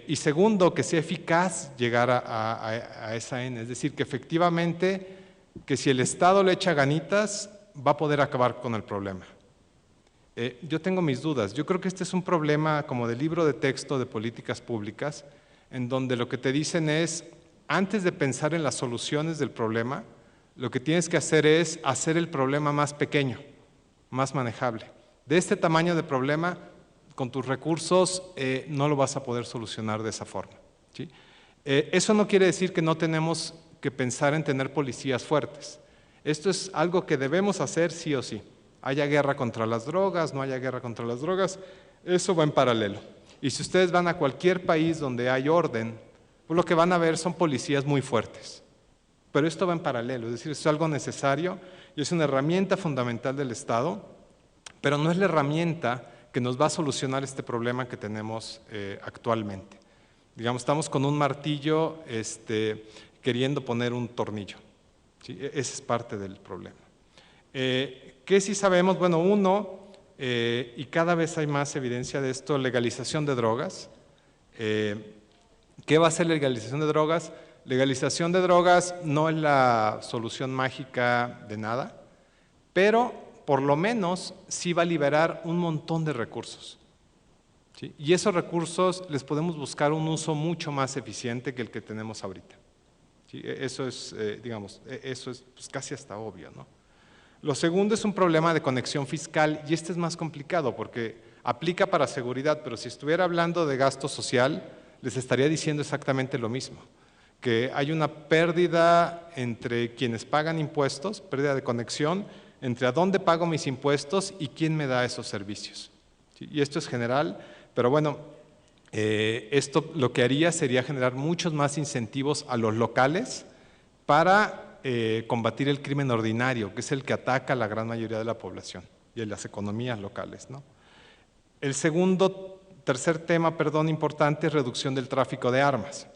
y segundo, que sea eficaz llegar a esa N, es decir, que efectivamente, que si el Estado le echa ganitas, va a poder acabar con el problema. Yo tengo mis dudas, yo creo que este es un problema como de libro de texto de políticas públicas, en donde lo que te dicen es, antes de pensar en las soluciones del problema, lo que tienes que hacer es hacer el problema más pequeño, más manejable. De este tamaño de problema, con tus recursos no lo vas a poder solucionar de esa forma. ¿Sí? Eso no quiere decir que no tenemos que pensar en tener policías fuertes. Esto es algo que debemos hacer sí o sí. Haya guerra contra las drogas, no haya guerra contra las drogas, eso va en paralelo. Y si ustedes van a cualquier país donde hay orden, pues lo que van a ver son policías muy fuertes. Pero esto va en paralelo, es decir, es algo necesario y es una herramienta fundamental del Estado, pero no es la herramienta que nos va a solucionar este problema que tenemos actualmente. Digamos, estamos con un martillo queriendo poner un tornillo. ¿Sí? Ese es parte del problema. ¿Qué sí sabemos? Bueno, uno, y cada vez hay más evidencia de esto, legalización de drogas. ¿Qué va a ser legalización de drogas? Legalización de drogas no es la solución mágica de nada, pero por lo menos sí va a liberar un montón de recursos. ¿Sí? Y esos recursos les podemos buscar un uso mucho más eficiente que el que tenemos ahorita. ¿Sí? Eso es, digamos, eso es pues, casi hasta obvio, ¿no? Lo segundo es un problema de conexión fiscal, y este es más complicado porque aplica para seguridad, pero si estuviera hablando de gasto social, les estaría diciendo exactamente lo mismo, que hay una pérdida entre quienes pagan impuestos, pérdida de conexión entre a dónde pago mis impuestos y quién me da esos servicios. ¿Sí? Y esto es general, pero bueno, esto lo que haría sería generar muchos más incentivos a los locales para combatir el crimen ordinario, que es el que ataca a la gran mayoría de la población y a las economías locales, ¿no? El tercer tema, importante es reducción del tráfico de armas.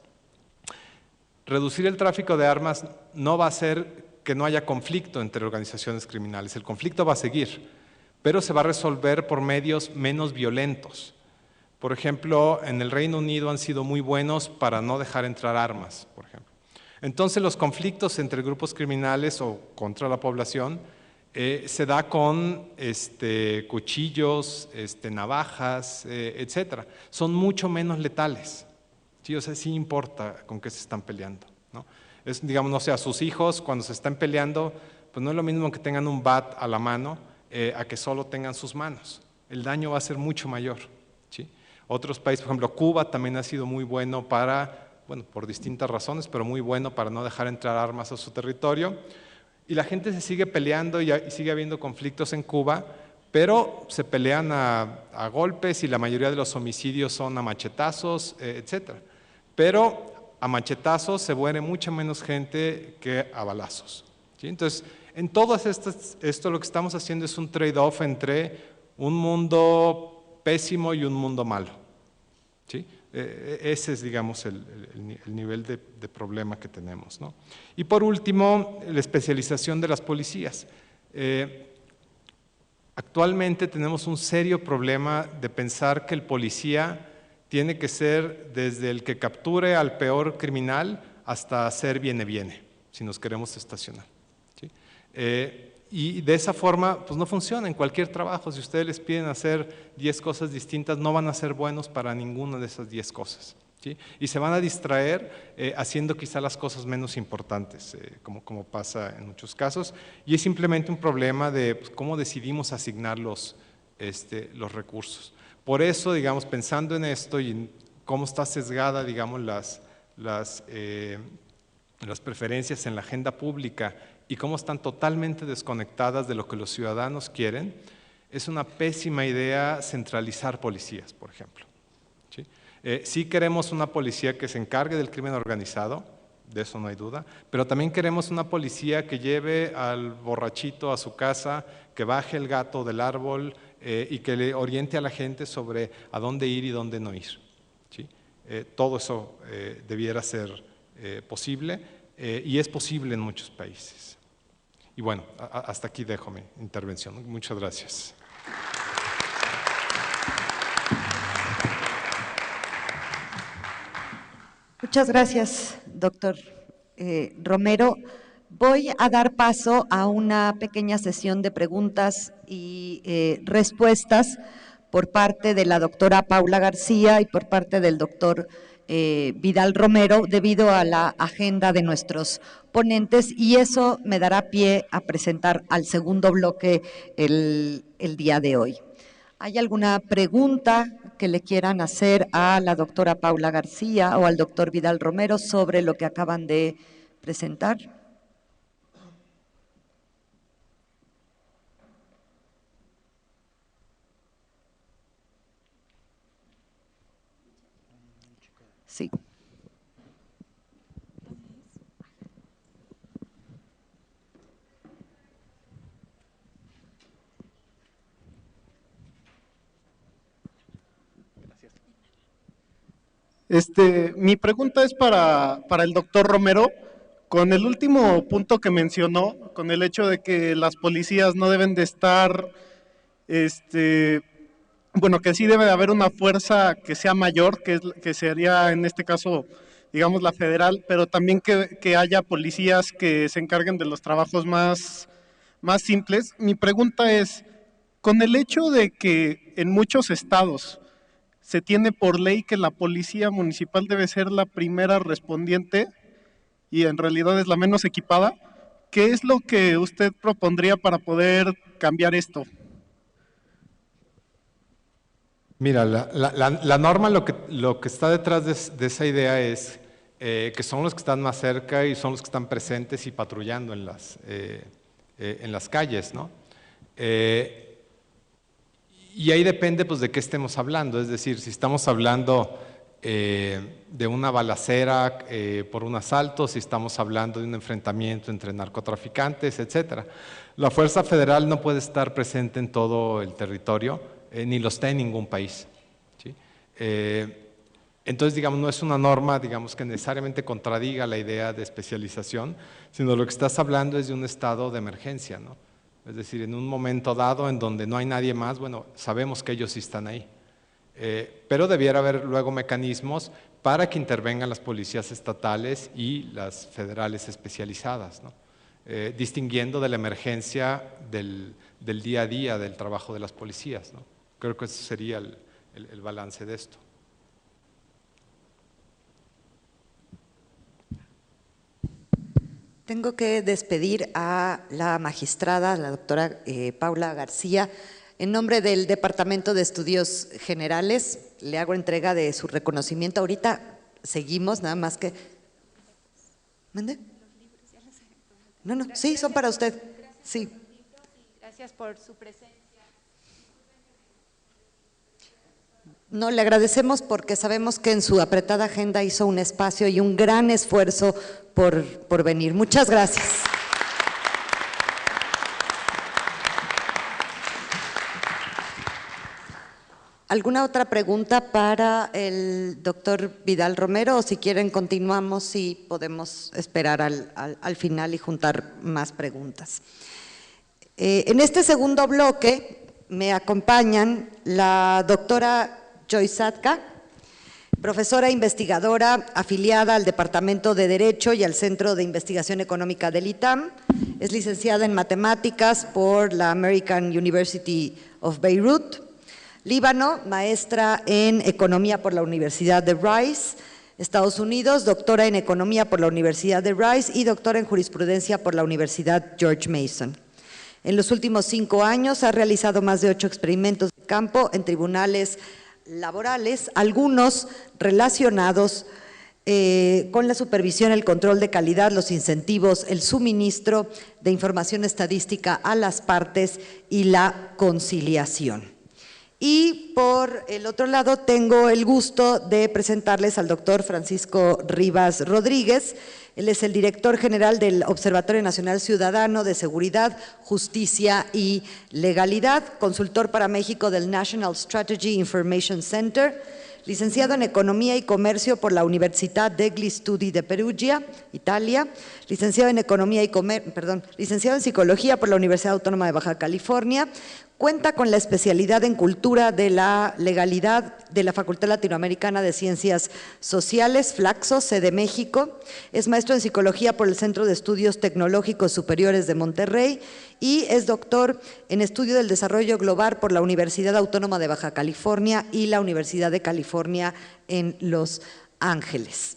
Reducir el tráfico de armas no va a hacer que no haya conflicto entre organizaciones criminales, el conflicto va a seguir, pero se va a resolver por medios menos violentos. Por ejemplo, en el Reino Unido han sido muy buenos para no dejar entrar armas, por ejemplo. Entonces los conflictos entre grupos criminales o contra la población se da con cuchillos, navajas, etcétera. Son mucho menos letales. ¿Sí? O sea, sí importa con qué se están peleando, ¿no? Digamos, no sé, a sus hijos cuando se están peleando, pues no es lo mismo que tengan un bat a la mano a que solo tengan sus manos. El daño va a ser mucho mayor. ¿Sí? Otros países, por ejemplo, Cuba también ha sido muy bueno para, bueno, por distintas razones, pero muy bueno para no dejar entrar armas a su territorio. Y la gente se sigue peleando y sigue habiendo conflictos en Cuba, pero se pelean a golpes y la mayoría de los homicidios son a machetazos, etcétera. Pero a machetazos se muere mucha menos gente que a balazos. ¿Sí? Entonces, en todo esto lo que estamos haciendo es un trade-off entre un mundo pésimo y un mundo malo. ¿Sí? Ese es, digamos, el nivel de problema que tenemos, ¿no? Y por último, la especialización de las policías. Actualmente tenemos un serio problema de pensar que el policía tiene que ser desde el que capture al peor criminal hasta hacer viene, si nos queremos estacionar. ¿Sí? Y de esa forma, pues no funciona en cualquier trabajo. Si ustedes les piden hacer 10 cosas distintas, no van a ser buenos para ninguna de esas 10 cosas. ¿Sí? Y se van a distraer haciendo quizá las cosas menos importantes, como pasa en muchos casos. Y es simplemente un problema de pues, cómo decidimos asignar los recursos. Por eso, digamos, pensando en esto y en cómo está sesgada, digamos, las preferencias en la agenda pública y cómo están totalmente desconectadas de lo que los ciudadanos quieren, es una pésima idea centralizar policías, por ejemplo. ¿Sí? Sí queremos una policía que se encargue del crimen organizado, de eso no hay duda, pero también queremos una policía que lleve al borrachito a su casa, que baje el gato del árbol y que le oriente a la gente sobre a dónde ir y dónde no ir. ¿Sí? Todo eso debiera ser posible y es posible en muchos países. Y bueno, hasta aquí dejo mi intervención. Muchas gracias. Muchas gracias, doctor Romero. Voy a dar paso a una pequeña sesión de preguntas y respuestas por parte de la doctora Paula García y por parte del doctor Vidal Romero, debido a la agenda de nuestros ponentes, y eso me dará pie a presentar al segundo bloque el día de hoy. ¿Hay alguna pregunta que le quieran hacer a la doctora Paula García o al doctor Vidal Romero sobre lo que acaban de presentar? Sí. Mi pregunta es para el doctor Romero. Con el último punto que mencionó, con el hecho de que las policías no deben de estar, bueno, que sí debe de haber una fuerza que sea mayor, que sería en este caso, digamos, la federal, pero también que haya policías que se encarguen de los trabajos más simples. Mi pregunta es, con el hecho de que en muchos estados se tiene por ley que la policía municipal debe ser la primera respondiente y en realidad es la menos equipada, ¿qué es lo que usted propondría para poder cambiar esto? Mira, la norma lo que está detrás de esa idea es que son los que están más cerca y son los que están presentes y patrullando en las calles, ¿no? Y ahí depende pues de qué estemos hablando, es decir, si estamos hablando de una balacera por un asalto, si estamos hablando de un enfrentamiento entre narcotraficantes, etcétera. La Fuerza Federal no puede estar presente en todo el territorio, ni lo está en ningún país, ¿sí? Entonces, digamos, no es una norma, digamos, que necesariamente contradiga la idea de especialización, sino lo que estás hablando es de un estado de emergencia, ¿no? Es decir, en un momento dado en donde no hay nadie más, bueno, sabemos que ellos sí están ahí. Pero debiera haber luego mecanismos para que intervengan las policías estatales y las federales especializadas, ¿no? Distinguiendo de la emergencia del día a día del trabajo de las policías, ¿no? Creo que ese sería el balance de esto. Tengo que despedir a la magistrada, la doctora Paula García. En nombre del Departamento de Estudios Generales, le hago entrega de su reconocimiento. Ahorita seguimos, nada más que… ¿Mande? No, sí, son para usted. Sí. Gracias por su presencia. No, le agradecemos porque sabemos que en su apretada agenda hizo un espacio y un gran esfuerzo por venir. Muchas gracias. ¿Alguna otra pregunta para el doctor Vidal Romero? O si quieren continuamos y podemos esperar al final y juntar más preguntas. En este segundo bloque me acompañan la doctora Joyce Satka, profesora investigadora afiliada al Departamento de Derecho y al Centro de Investigación Económica del ITAM. Es licenciada en Matemáticas por la American University of Beirut. Líbano, maestra en Economía por la Universidad de Rice. Estados Unidos, doctora en Economía por la Universidad de Rice y doctora en Jurisprudencia por la Universidad George Mason. En los últimos 5 años ha realizado más de 8 experimentos de campo en tribunales laborales, algunos relacionados con la supervisión, el control de calidad, los incentivos, el suministro de información estadística a las partes y la conciliación. Y por el otro lado tengo el gusto de presentarles al doctor Francisco Rivas Rodríguez. Él es el director general del Observatorio Nacional Ciudadano de Seguridad, Justicia y Legalidad, consultor para México del National Strategy Information Center, licenciado en Economía y Comercio por la Università degli Studi de Perugia, Italia, licenciado en licenciado en Psicología por la Universidad Autónoma de Baja California. Cuenta con la especialidad en Cultura de la Legalidad de la Facultad Latinoamericana de Ciencias Sociales, Flaxo, sede México. Es maestro en Psicología por el Centro de Estudios Tecnológicos Superiores de Monterrey y es doctor en Estudio del Desarrollo Global por la Universidad Autónoma de Baja California y la Universidad de California en Los Ángeles.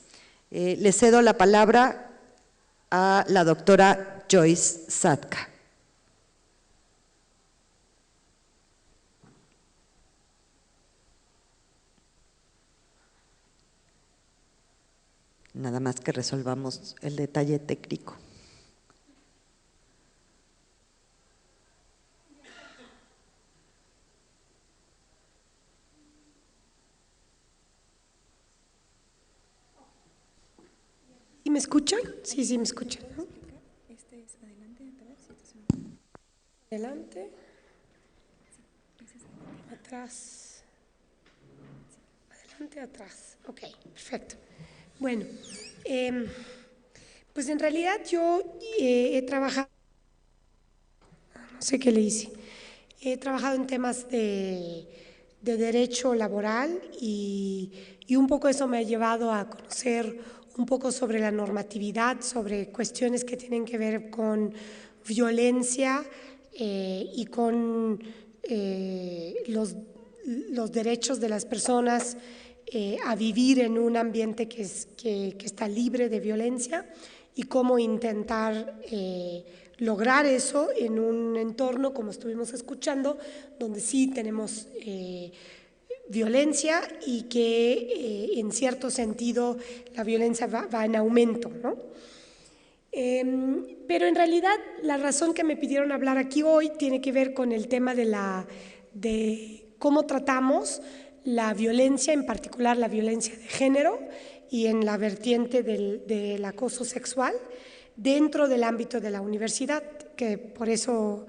Le cedo la palabra a la doctora Joyce Satka. Nada más que resolvamos el detalle técnico. ¿Sí me escuchan? Sí, me escuchan, ¿no? Este es adelante, atrás. Adelante. Atrás. Adelante, atrás. Ok, perfecto. Bueno, pues en realidad yo he trabajado sé qué le hice. He trabajado en temas de derecho laboral y un poco eso me ha llevado a conocer un poco sobre la normatividad, sobre cuestiones que tienen que ver con violencia y con los derechos de las personas a vivir en un ambiente que está libre de violencia y cómo intentar lograr eso en un entorno, como estuvimos escuchando, donde sí tenemos violencia y que en cierto sentido la violencia va en aumento, ¿no? Pero en realidad la razón que me pidieron hablar aquí hoy tiene que ver con el tema de cómo tratamos la violencia, en particular la violencia de género y en la vertiente del acoso sexual dentro del ámbito de la universidad, que por eso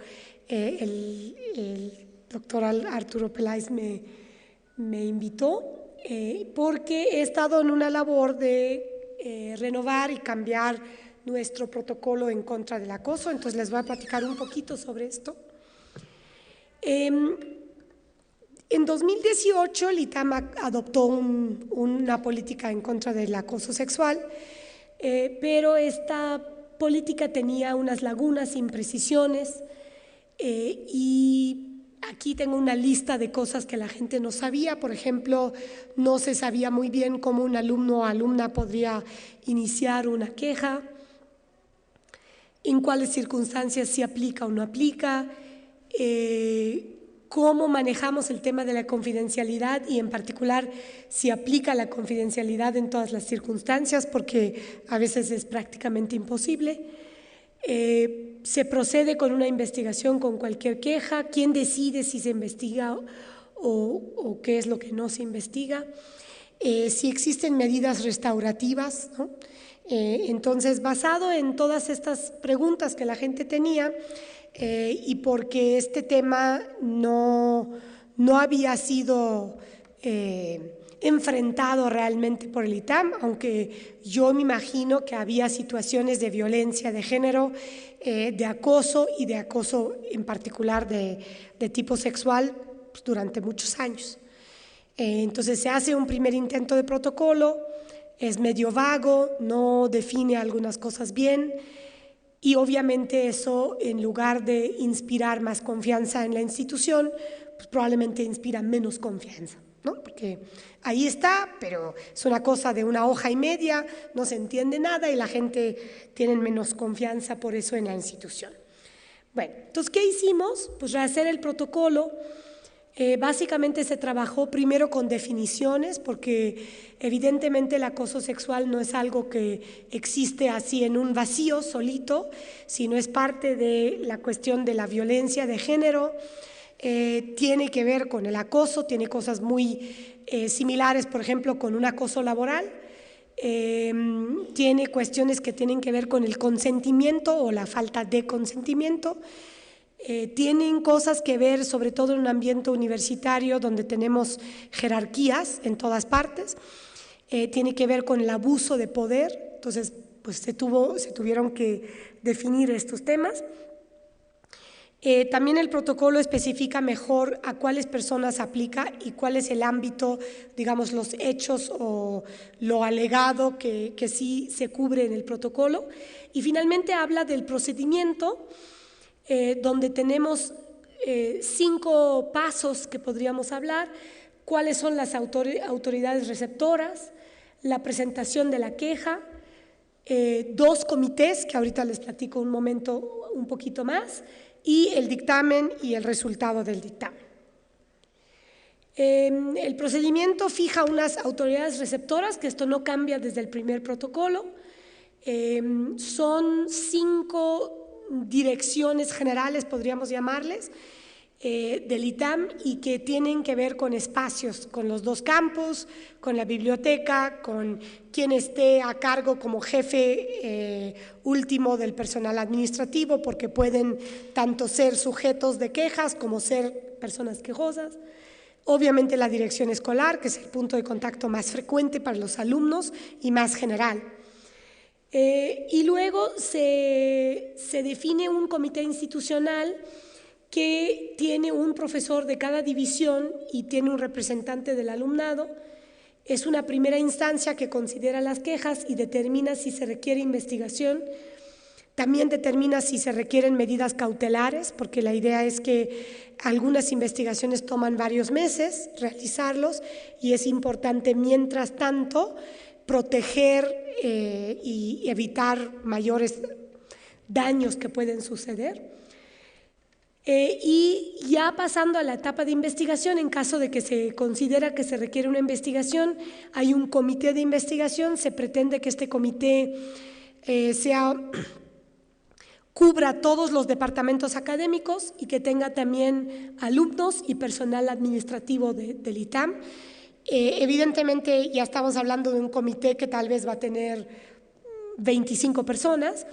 el doctor Arturo Peláez me invitó, porque he estado en una labor de renovar y cambiar nuestro protocolo en contra del acoso. Entonces les voy a platicar un poquito sobre esto. En 2018 el ITAM adoptó una política en contra del acoso sexual, pero esta política tenía unas lagunas, imprecisiones, y aquí tengo una lista de cosas que la gente no sabía. Por ejemplo, no se sabía muy bien cómo un alumno o alumna podría iniciar una queja, en cuáles circunstancias se aplica o no aplica, cómo manejamos el tema de la confidencialidad y en particular si aplica la confidencialidad en todas las circunstancias, porque a veces es prácticamente imposible. Se procede con una investigación con cualquier queja, quién decide si se investiga o qué es lo que no se investiga, si existen medidas restaurativas, ¿no? Entonces, basado en todas estas preguntas que la gente tenía y porque este tema no había sido enfrentado realmente por el ITAM, aunque yo me imagino que había situaciones de violencia de género, de acoso y de acoso en particular de tipo sexual pues, durante muchos años. Entonces se hace un primer intento de protocolo, es medio vago, no define algunas cosas bien y obviamente eso, en lugar de inspirar más confianza en la institución, pues probablemente inspira menos confianza, ¿no? Porque ahí está, pero es una cosa de una hoja y media, no se entiende nada y la gente tiene menos confianza por eso en la institución. Bueno, entonces, ¿qué hicimos? Pues rehacer el protocolo. Básicamente se trabajó primero con definiciones, porque evidentemente el acoso sexual no es algo que existe así en un vacío solito, sino es parte de la cuestión de la violencia de género. Tiene que ver con el acoso, tiene cosas muy similares, por ejemplo, con un acoso laboral. Tiene cuestiones que tienen que ver con el consentimiento o la falta de consentimiento. Tienen cosas que ver, sobre todo en un ambiente universitario donde tenemos jerarquías en todas partes. Tiene que ver con el abuso de poder. Entonces, pues se tuvieron que definir estos temas. También el protocolo especifica mejor a cuáles personas aplica y cuál es el ámbito, digamos, los hechos o lo alegado que sí se cubre en el protocolo. Y finalmente habla del procedimiento, donde tenemos 5 pasos que podríamos hablar: cuáles son las autoridades receptoras, la presentación de la queja, 2 comités, que ahorita les platico un momento un poquito más, y el dictamen y el resultado del dictamen. El procedimiento fija unas autoridades receptoras, que esto no cambia desde el primer protocolo. Son 5 direcciones generales, podríamos llamarles, del ITAM, y que tienen que ver con espacios, con los 2 campus, con la biblioteca, con quien esté a cargo como jefe último del personal administrativo, porque pueden tanto ser sujetos de quejas como ser personas quejosas. Obviamente la dirección escolar, que es el punto de contacto más frecuente para los alumnos y más general. Y luego se define un comité institucional que tiene un profesor de cada división y tiene un representante del alumnado. Es una primera instancia que considera las quejas y determina si se requiere investigación. También determina si se requieren medidas cautelares, porque la idea es que algunas investigaciones toman varios meses realizarlos y es importante, mientras tanto, proteger y evitar mayores daños que pueden suceder. Y ya pasando a la etapa de investigación, en caso de que se considera que se requiere una investigación, hay un comité de investigación. Se pretende que este comité cubra todos los departamentos académicos y que tenga también alumnos y personal administrativo del ITAM. Evidentemente ya estamos hablando de un comité que tal vez va a tener 25 personas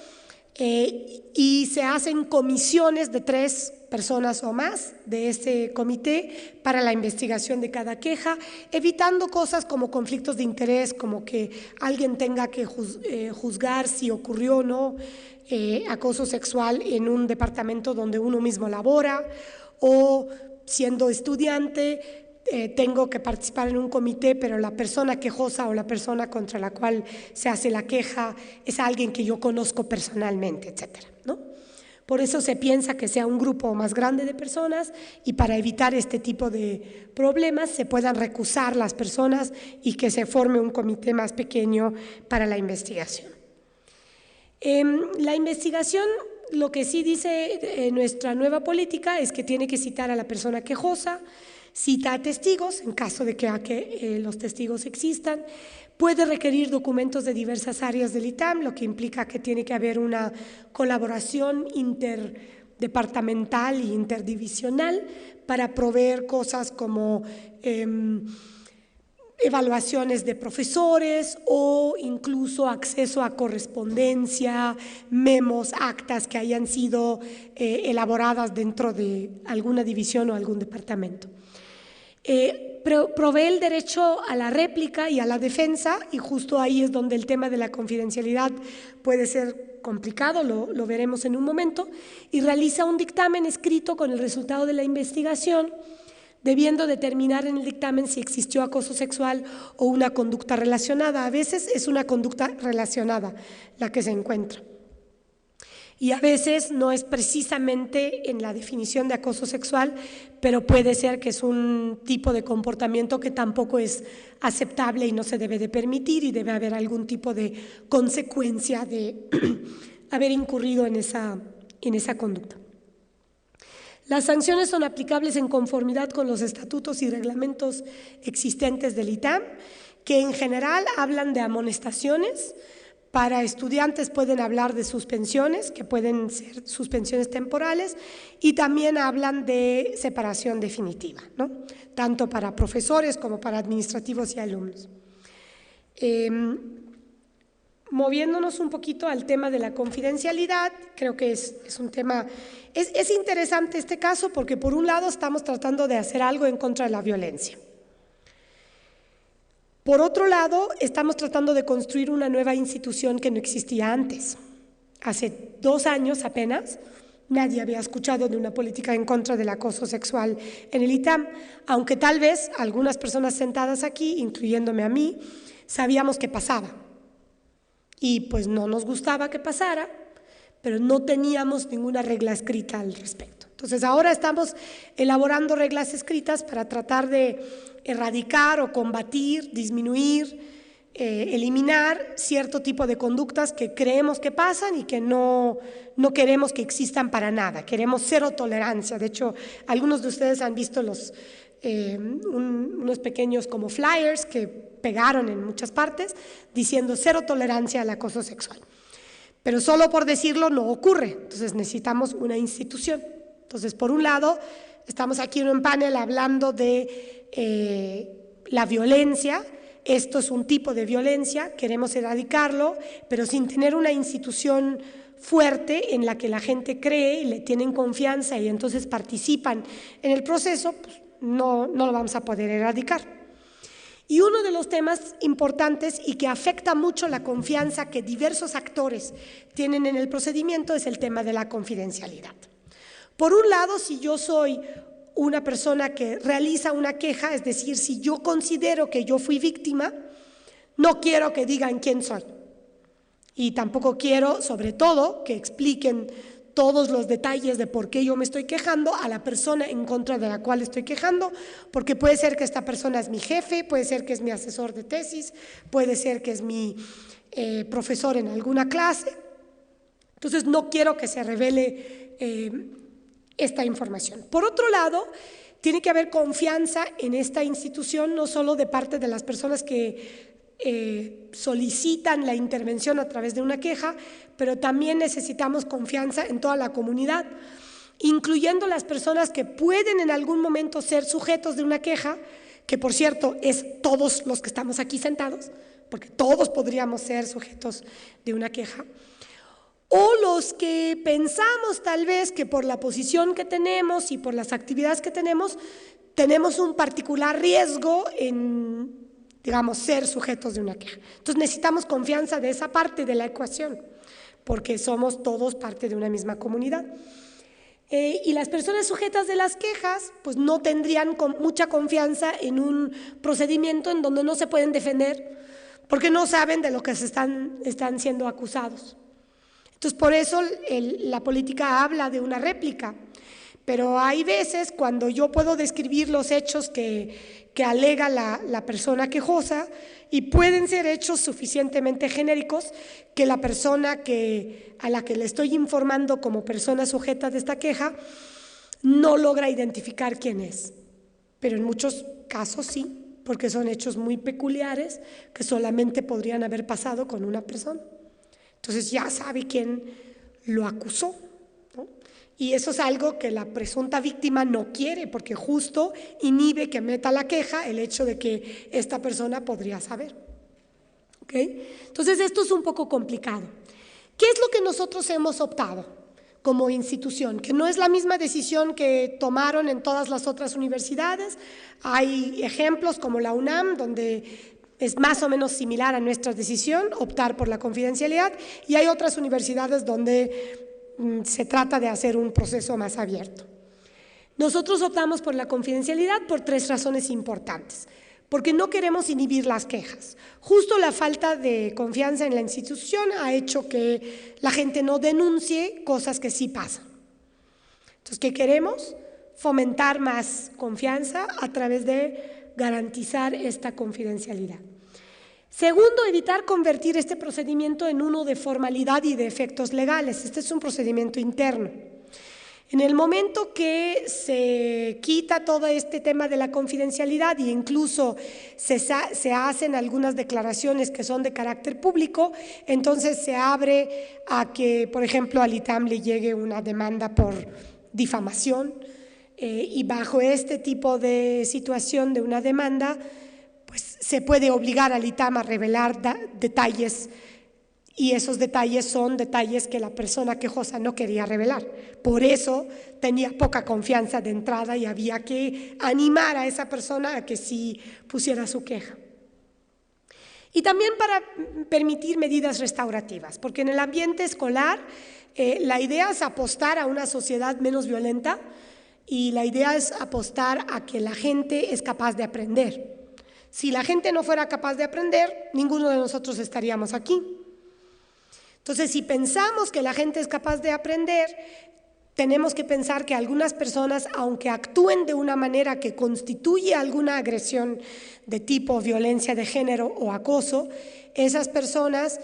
y se hacen comisiones de 3 personas o más de ese comité para la investigación de cada queja, evitando cosas como conflictos de interés, como que alguien tenga que juzgar si ocurrió o no acoso sexual en un departamento donde uno mismo labora, o siendo estudiante tengo que participar en un comité, pero la persona quejosa o la persona contra la cual se hace la queja es alguien que yo conozco personalmente, etcétera, ¿no? Por eso se piensa que sea un grupo más grande de personas y para evitar este tipo de problemas se puedan recusar las personas y que se forme un comité más pequeño para la investigación. La investigación, lo que sí dice nuestra nueva política es que tiene que citar a la persona quejosa, cita a testigos en caso de que los testigos existan, puede requerir documentos de diversas áreas del ITAM, lo que implica que tiene que haber una colaboración interdepartamental e interdivisional para proveer cosas como evaluaciones de profesores o incluso acceso a correspondencia, memos, actas que hayan sido elaboradas dentro de alguna división o algún departamento. Provee el derecho a la réplica y a la defensa, y justo ahí es donde el tema de la confidencialidad puede ser complicado, lo veremos en un momento, y realiza un dictamen escrito con el resultado de la investigación, debiendo determinar en el dictamen si existió acoso sexual o una conducta relacionada. A veces es una conducta relacionada la que se encuentra. Y a veces no es precisamente en la definición de acoso sexual, pero puede ser que es un tipo de comportamiento que tampoco es aceptable y no se debe de permitir, y debe haber algún tipo de consecuencia de haber incurrido en esa conducta. Las sanciones son aplicables en conformidad con los estatutos y reglamentos existentes del ITAM, que en general hablan de amonestaciones. Para estudiantes pueden hablar de suspensiones, que pueden ser suspensiones temporales, y también hablan de separación definitiva, ¿no? Tanto para profesores como para administrativos y alumnos. Moviéndonos un poquito al tema de la confidencialidad, creo que es un tema, es interesante este caso porque por un lado estamos tratando de hacer algo en contra de la violencia. Por otro lado, estamos tratando de construir una nueva institución que no existía antes. Hace 2 años apenas, nadie había escuchado de una política en contra del acoso sexual en el ITAM, aunque tal vez algunas personas sentadas aquí, incluyéndome a mí, sabíamos que pasaba. Y pues no nos gustaba que pasara, pero no teníamos ninguna regla escrita al respecto. Entonces ahora estamos elaborando reglas escritas para tratar de erradicar o combatir, disminuir, eliminar cierto tipo de conductas que creemos que pasan y que no queremos que existan para nada. Queremos cero tolerancia. De hecho, algunos de ustedes han visto unos pequeños como flyers que pegaron en muchas partes diciendo cero tolerancia al acoso sexual. Pero solo por decirlo no ocurre. Entonces necesitamos una institución. Entonces, por un lado, estamos aquí en un panel hablando de la violencia. Esto es un tipo de violencia, queremos erradicarlo, pero sin tener una institución fuerte en la que la gente cree y le tienen confianza y entonces participan en el proceso, pues no lo vamos a poder erradicar. Y uno de los temas importantes y que afecta mucho la confianza que diversos actores tienen en el procedimiento es el tema de la confidencialidad. Por un lado, si yo soy una persona que realiza una queja, es decir, si yo considero que yo fui víctima, no quiero que digan quién soy. Y tampoco quiero, sobre todo, que expliquen todos los detalles de por qué yo me estoy quejando a la persona en contra de la cual estoy quejando, porque puede ser que esta persona es mi jefe, puede ser que es mi asesor de tesis, puede ser que es mi profesor en alguna clase. Entonces no quiero que se revele esta información. Por otro lado, tiene que haber confianza en esta institución, no solo de parte de las personas que solicitan la intervención a través de una queja, pero también necesitamos confianza en toda la comunidad, incluyendo las personas que pueden en algún momento ser sujetos de una queja, que por cierto es todos los que estamos aquí sentados, porque todos podríamos ser sujetos de una queja, o los que pensamos tal vez que por la posición que tenemos y por las actividades que tenemos un particular riesgo en, digamos, ser sujetos de una queja. Entonces necesitamos confianza de esa parte de la ecuación, porque somos todos parte de una misma comunidad. Y las personas sujetas de las quejas pues no tendrían mucha confianza en un procedimiento en donde no se pueden defender, porque no saben de lo que están siendo acusados. Entonces, por eso la política habla de una réplica, pero hay veces cuando yo puedo describir los hechos que alega la persona quejosa y pueden ser hechos suficientemente genéricos que la persona a la que le estoy informando como persona sujeta de esta queja no logra identificar quién es, pero en muchos casos sí, porque son hechos muy peculiares que solamente podrían haber pasado con una persona. Entonces ya sabe quién lo acusó, ¿no? Y eso es algo que la presunta víctima no quiere, porque justo inhibe que meta la queja el hecho de que esta persona podría saber. ¿Okay? Entonces esto es un poco complicado. ¿Qué es lo que nosotros hemos optado como institución? Que no es la misma decisión que tomaron en todas las otras universidades. Hay ejemplos como la UNAM, donde es más o menos similar a nuestra decisión, optar por la confidencialidad, y hay otras universidades donde se trata de hacer un proceso más abierto. Nosotros optamos por la confidencialidad por 3 razones importantes. Porque no queremos inhibir las quejas. Justo la falta de confianza en la institución ha hecho que la gente no denuncie cosas que sí pasan. Entonces, ¿qué queremos? Fomentar más confianza a través de garantizar esta confidencialidad. Segundo, evitar convertir este procedimiento en uno de formalidad y de efectos legales. Este es un procedimiento interno. En el momento que se quita todo este tema de la confidencialidad e incluso se hacen algunas declaraciones que son de carácter público, entonces se abre a que, por ejemplo, al ITAM le llegue una demanda por difamación y bajo este tipo de situación de una demanda, pues se puede obligar al ITAM a revelar detalles. Y esos detalles son detalles que la persona quejosa no quería revelar. Por eso tenía poca confianza de entrada y había que animar a esa persona a que sí pusiera su queja. Y también para permitir medidas restaurativas, porque en el ambiente escolar la idea es apostar a una sociedad menos violenta y la idea es apostar a que la gente es capaz de aprender. Si la gente no fuera capaz de aprender, ninguno de nosotros estaríamos aquí. Entonces, si pensamos que la gente es capaz de aprender, tenemos que pensar que algunas personas, aunque actúen de una manera que constituye alguna agresión de tipo violencia de género o acoso, esas personas,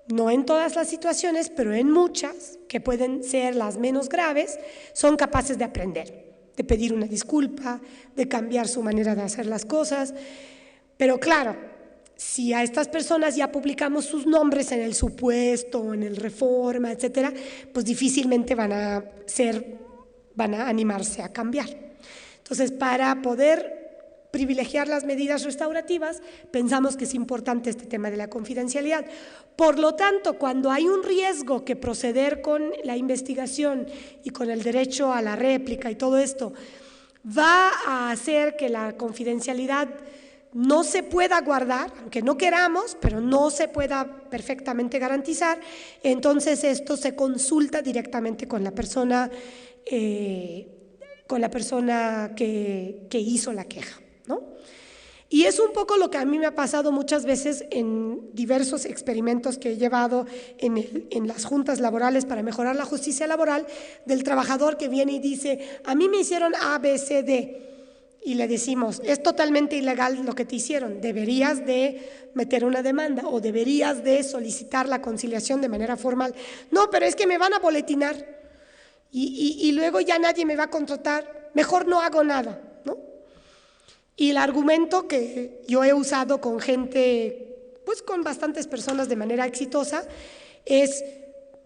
no en todas las situaciones, pero en muchas, que pueden ser las menos graves, son capaces de aprender, de pedir una disculpa, de cambiar su manera de hacer las cosas. Pero claro, si a estas personas ya publicamos sus nombres en el Supuesto, en el Reforma, etcétera, pues difícilmente van a animarse a cambiar. Entonces, para poder privilegiar las medidas restaurativas, pensamos que es importante este tema de la confidencialidad. Por lo tanto, cuando hay un riesgo que proceder con la investigación y con el derecho a la réplica y todo esto va a hacer que la confidencialidad no se pueda guardar, aunque no queramos, pero no se pueda perfectamente garantizar, entonces esto se consulta directamente con la persona con la persona que hizo la queja, ¿no? Y es un poco lo que a mí me ha pasado muchas veces en diversos experimentos que he llevado en las juntas laborales para mejorar la justicia laboral, del trabajador que viene y dice, a mí me hicieron A, B, C, D, y le decimos, es totalmente ilegal lo que te hicieron, deberías de meter una demanda o deberías de solicitar la conciliación de manera formal. No, pero es que me van a boletinar y luego ya nadie me va a contratar, mejor no hago nada, ¿no? Y el argumento que yo he usado con gente, pues con bastantes personas de manera exitosa, es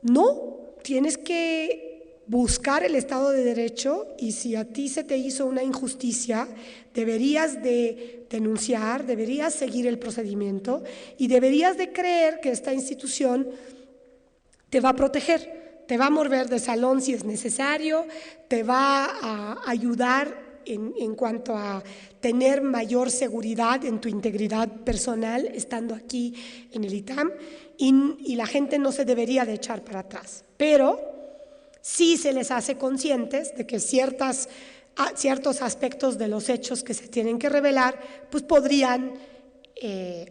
no, tienes que buscar el Estado de Derecho y si a ti se te hizo una injusticia, deberías de denunciar, deberías seguir el procedimiento y deberías de creer que esta institución te va a proteger, te va a mover de salón si es necesario, te va a ayudar en cuanto a tener mayor seguridad en tu integridad personal estando aquí en el ITAM y la gente no se debería de echar para atrás, pero sí se les hace conscientes de que ciertos aspectos de los hechos que se tienen que revelar pues podrían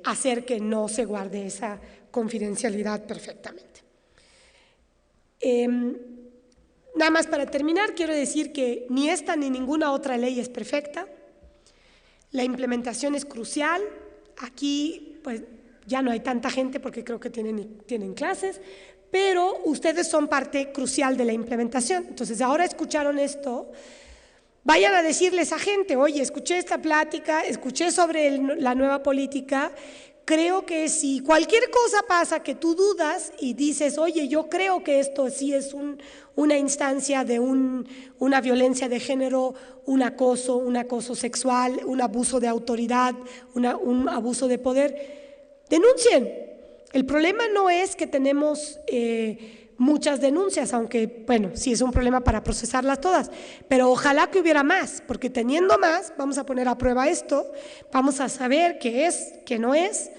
hacer que no se guarde esa confidencialidad perfectamente. Nada más para terminar, quiero decir que ni esta ni ninguna otra ley es perfecta. La implementación es crucial. Aquí pues ya no hay tanta gente porque creo que tienen clases, pero ustedes son parte crucial de la implementación. Entonces, ahora escucharon esto, vayan a decirles a gente, oye, escuché esta plática, escuché sobre la nueva política. Creo que si cualquier cosa pasa que tú dudas y dices, oye, yo creo que esto sí es una instancia de una violencia de género, un acoso sexual, un abuso de autoridad, un abuso de poder, denuncien. El problema no es que tenemos muchas denuncias, aunque, bueno, sí es un problema para procesarlas todas, pero ojalá que hubiera más, porque teniendo más, vamos a poner a prueba esto, vamos a saber qué es, qué no es,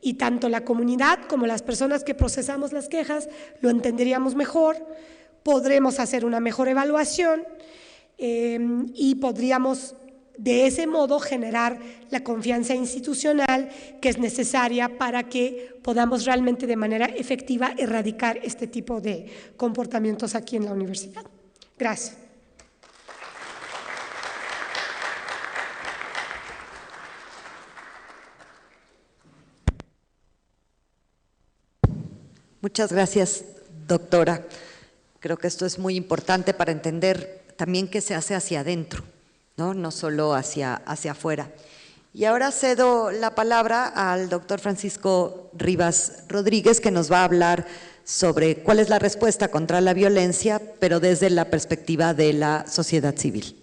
y tanto la comunidad como las personas que procesamos las quejas lo entenderíamos mejor, podremos hacer una mejor evaluación y podríamos de ese modo generar la confianza institucional que es necesaria para que podamos realmente de manera efectiva erradicar este tipo de comportamientos aquí en la universidad. Gracias. Muchas gracias, doctora. Creo que esto es muy importante para entender también qué se hace hacia adentro, no solo hacia afuera. Y ahora cedo la palabra al doctor Francisco Rivas Rodríguez, que nos va a hablar sobre cuál es la respuesta contra la violencia, pero desde la perspectiva de la sociedad civil.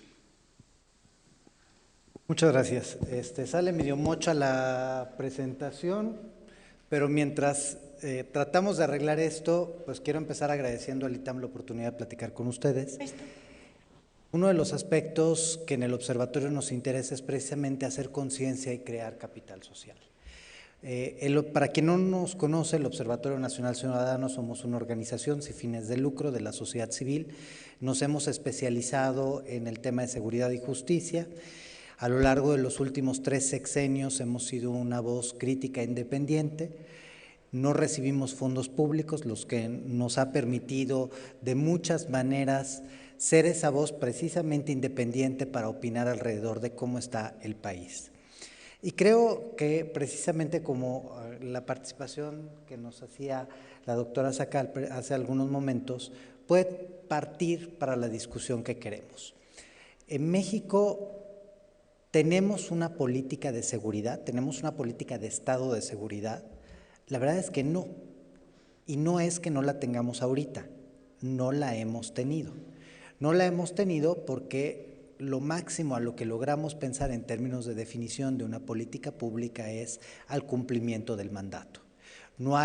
Muchas gracias. Sale medio mocha la presentación, pero mientras tratamos de arreglar esto, pues quiero empezar agradeciendo al ITAM la oportunidad de platicar con ustedes. Uno de los aspectos que en el observatorio nos interesa es precisamente hacer conciencia y crear capital social. Para quien no nos conoce, el Observatorio Nacional Ciudadano somos una organización sin fines de lucro de la sociedad civil. Nos hemos especializado en el tema de seguridad y justicia. A lo largo de los últimos 3 sexenios hemos sido una voz crítica e independiente. No recibimos fondos públicos, los que nos ha permitido de muchas maneras ser esa voz precisamente independiente para opinar alrededor de cómo está el país. Y creo que precisamente como la participación que nos hacía la doctora Sacal hace algunos momentos, puede partir para la discusión que queremos. En México tenemos una política de seguridad, tenemos una política de estado de seguridad. La verdad es que no, y no es que no la tengamos ahorita, no la hemos tenido. No la hemos tenido porque lo máximo a lo que logramos pensar en términos de definición de una política pública es al cumplimiento del mandato. No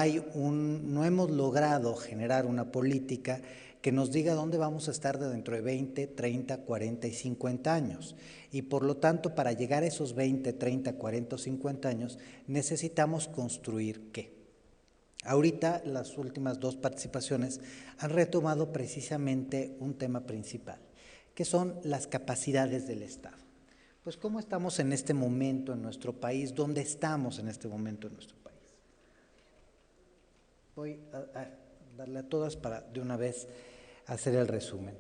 hemos logrado generar una política que nos diga dónde vamos a estar dentro de 20, 30, 40 y 50 años. Y por lo tanto, para llegar a esos 20, 30, 40 o 50 años, necesitamos construir ¿qué? Ahorita las últimas 2 participaciones han retomado precisamente un tema principal. que son las capacidades del Estado. Pues, ¿cómo estamos en este momento en nuestro país? ¿Dónde estamos en este momento en nuestro país? Voy a darle a todas para de una vez hacer el resumen.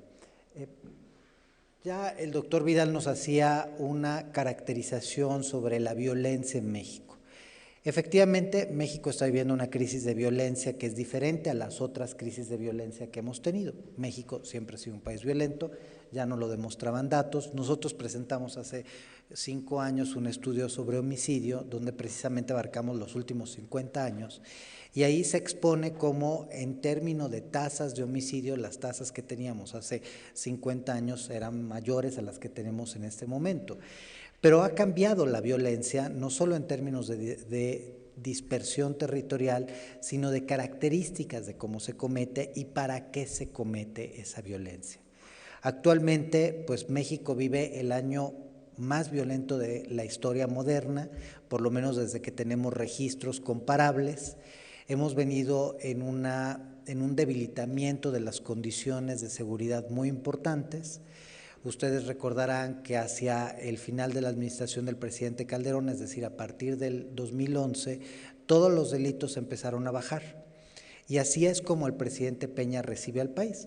Ya el doctor Vidal nos hacía una caracterización sobre la violencia en México. Efectivamente, México está viviendo una crisis de violencia que es diferente a las otras crisis de violencia que hemos tenido. México siempre ha sido un país violento, ya no lo demostraban datos. Nosotros presentamos hace 5 años un estudio sobre homicidio, donde precisamente abarcamos los últimos 50 años, y ahí se expone cómo en términos de tasas de homicidio, las tasas que teníamos hace 50 años eran mayores a las que tenemos en este momento. Pero ha cambiado la violencia, no solo en términos de dispersión territorial, sino de características de cómo se comete y para qué se comete esa violencia. Actualmente, pues México vive el año más violento de la historia moderna, por lo menos desde que tenemos registros comparables. Hemos venido en un debilitamiento de las condiciones de seguridad muy importantes. Ustedes recordarán que hacia el final de la administración del presidente Calderón, es decir, a partir del 2011, todos los delitos empezaron a bajar. Y así es como el presidente Peña recibe al país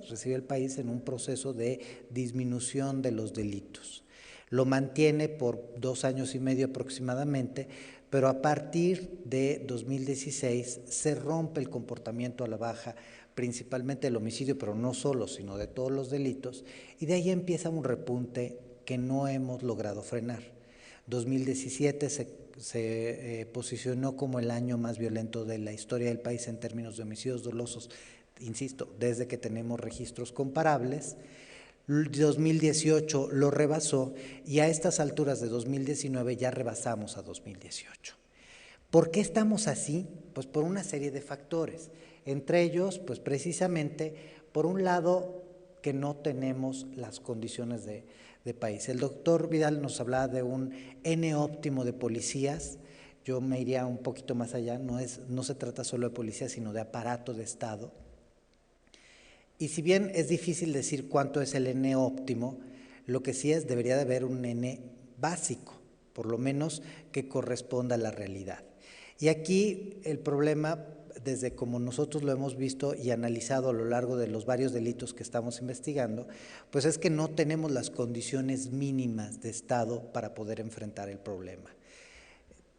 en un proceso de disminución de los delitos. Lo mantiene por 2 años y medio aproximadamente, pero a partir de 2016 se rompe el comportamiento a la baja, principalmente el homicidio, pero no solo, sino de todos los delitos, y de ahí empieza un repunte que no hemos logrado frenar. 2017 se posicionó como el año más violento de la historia del país en términos de homicidios dolosos, insisto, desde que tenemos registros comparables. 2018 lo rebasó y a estas alturas de 2019 ya rebasamos a 2018. ¿Por qué estamos así? Pues por una serie de factores. Entre ellos, pues precisamente, por un lado, que no tenemos las condiciones de país. El doctor Vidal nos hablaba de un N óptimo de policías. Yo me iría un poquito más allá, no se trata solo de policías, sino de aparato de Estado. Y si bien es difícil decir cuánto es el N óptimo, lo que sí debería de haber un N básico, por lo menos que corresponda a la realidad. Y aquí el problema, desde como nosotros lo hemos visto y analizado a lo largo de los varios delitos que estamos investigando, pues es que no tenemos las condiciones mínimas de Estado para poder enfrentar el problema.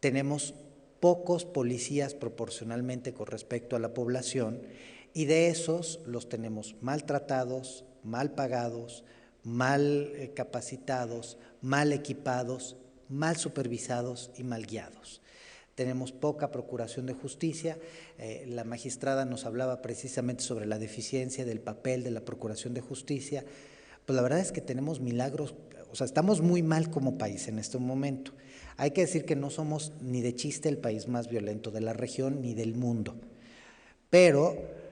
Tenemos pocos policías proporcionalmente con respecto a la población, y de esos los tenemos maltratados, mal pagados, mal capacitados, mal equipados, mal supervisados y mal guiados. Tenemos poca procuración de justicia. La magistrada nos hablaba precisamente sobre la deficiencia del papel de la procuración de justicia. Pues la verdad es que tenemos milagros, o sea, estamos muy mal como país en este momento. Hay que decir que no somos ni de chiste el país más violento de la región ni del mundo, pero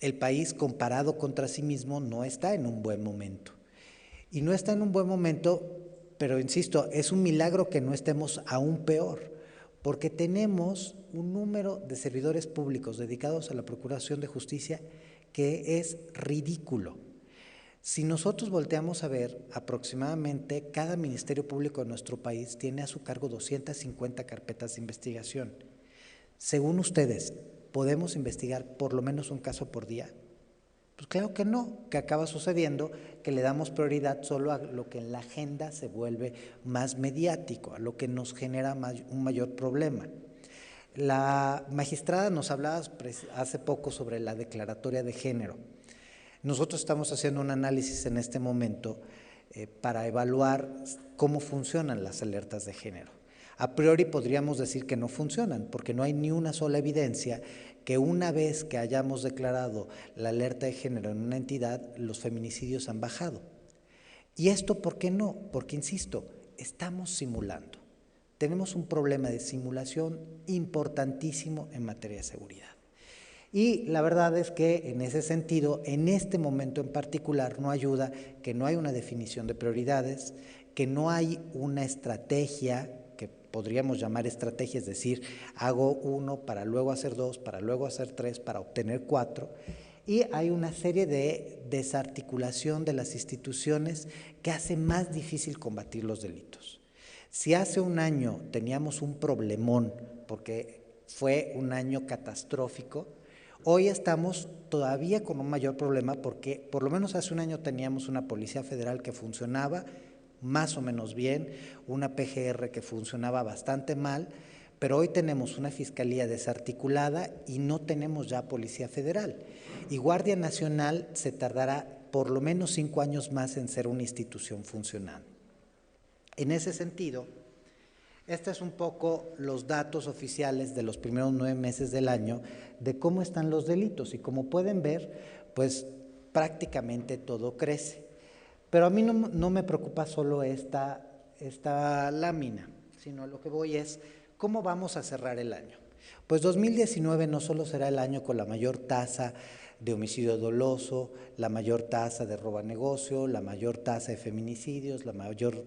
el país comparado contra sí mismo no está en un buen momento. Y no está en un buen momento, pero insisto, es un milagro que no estemos aún peor, porque tenemos un número de servidores públicos dedicados a la procuración de justicia que es ridículo. Si nosotros volteamos a ver, aproximadamente cada ministerio público de nuestro país tiene a su cargo 250 carpetas de investigación. Según ustedes, ¿podemos investigar por lo menos un caso por día? Pues claro que no, que acaba sucediendo que le damos prioridad solo a lo que en la agenda se vuelve más mediático, a lo que nos genera un mayor problema. La magistrada nos hablaba hace poco sobre la declaratoria de género. Nosotros estamos haciendo un análisis en este momento para evaluar cómo funcionan las alertas de género. A priori podríamos decir que no funcionan, porque no hay ni una sola evidencia que una vez que hayamos declarado la alerta de género en una entidad, los feminicidios han bajado. ¿Y esto por qué no? Porque, insisto, estamos simulando. Tenemos un problema de simulación importantísimo en materia de seguridad. Y la verdad es que en ese sentido, en este momento en particular, no ayuda que no hay una definición de prioridades, que no hay una estrategia que podríamos llamar estrategia, es decir, hago 1 para luego hacer 2, para luego hacer 3, para obtener 4, y hay una serie de desarticulación de las instituciones que hace más difícil combatir los delitos. Si hace un año teníamos un problemón, porque fue un año catastrófico, hoy estamos todavía con un mayor problema porque por lo menos hace un año teníamos una Policía Federal que funcionaba más o menos bien, una PGR que funcionaba bastante mal, pero hoy tenemos una Fiscalía desarticulada y no tenemos ya Policía Federal. Y Guardia Nacional se tardará por lo menos 5 años más en ser una institución funcional. En ese sentido, estos es un poco los datos oficiales de los primeros 9 meses del año de cómo están los delitos. Y como pueden ver, pues prácticamente todo crece. Pero a mí no me preocupa solo esta lámina, sino a lo que voy es cómo vamos a cerrar el año. Pues 2019 no solo será el año con la mayor tasa de homicidio doloso, la mayor tasa de robo a negocio, la mayor tasa de feminicidios, la mayor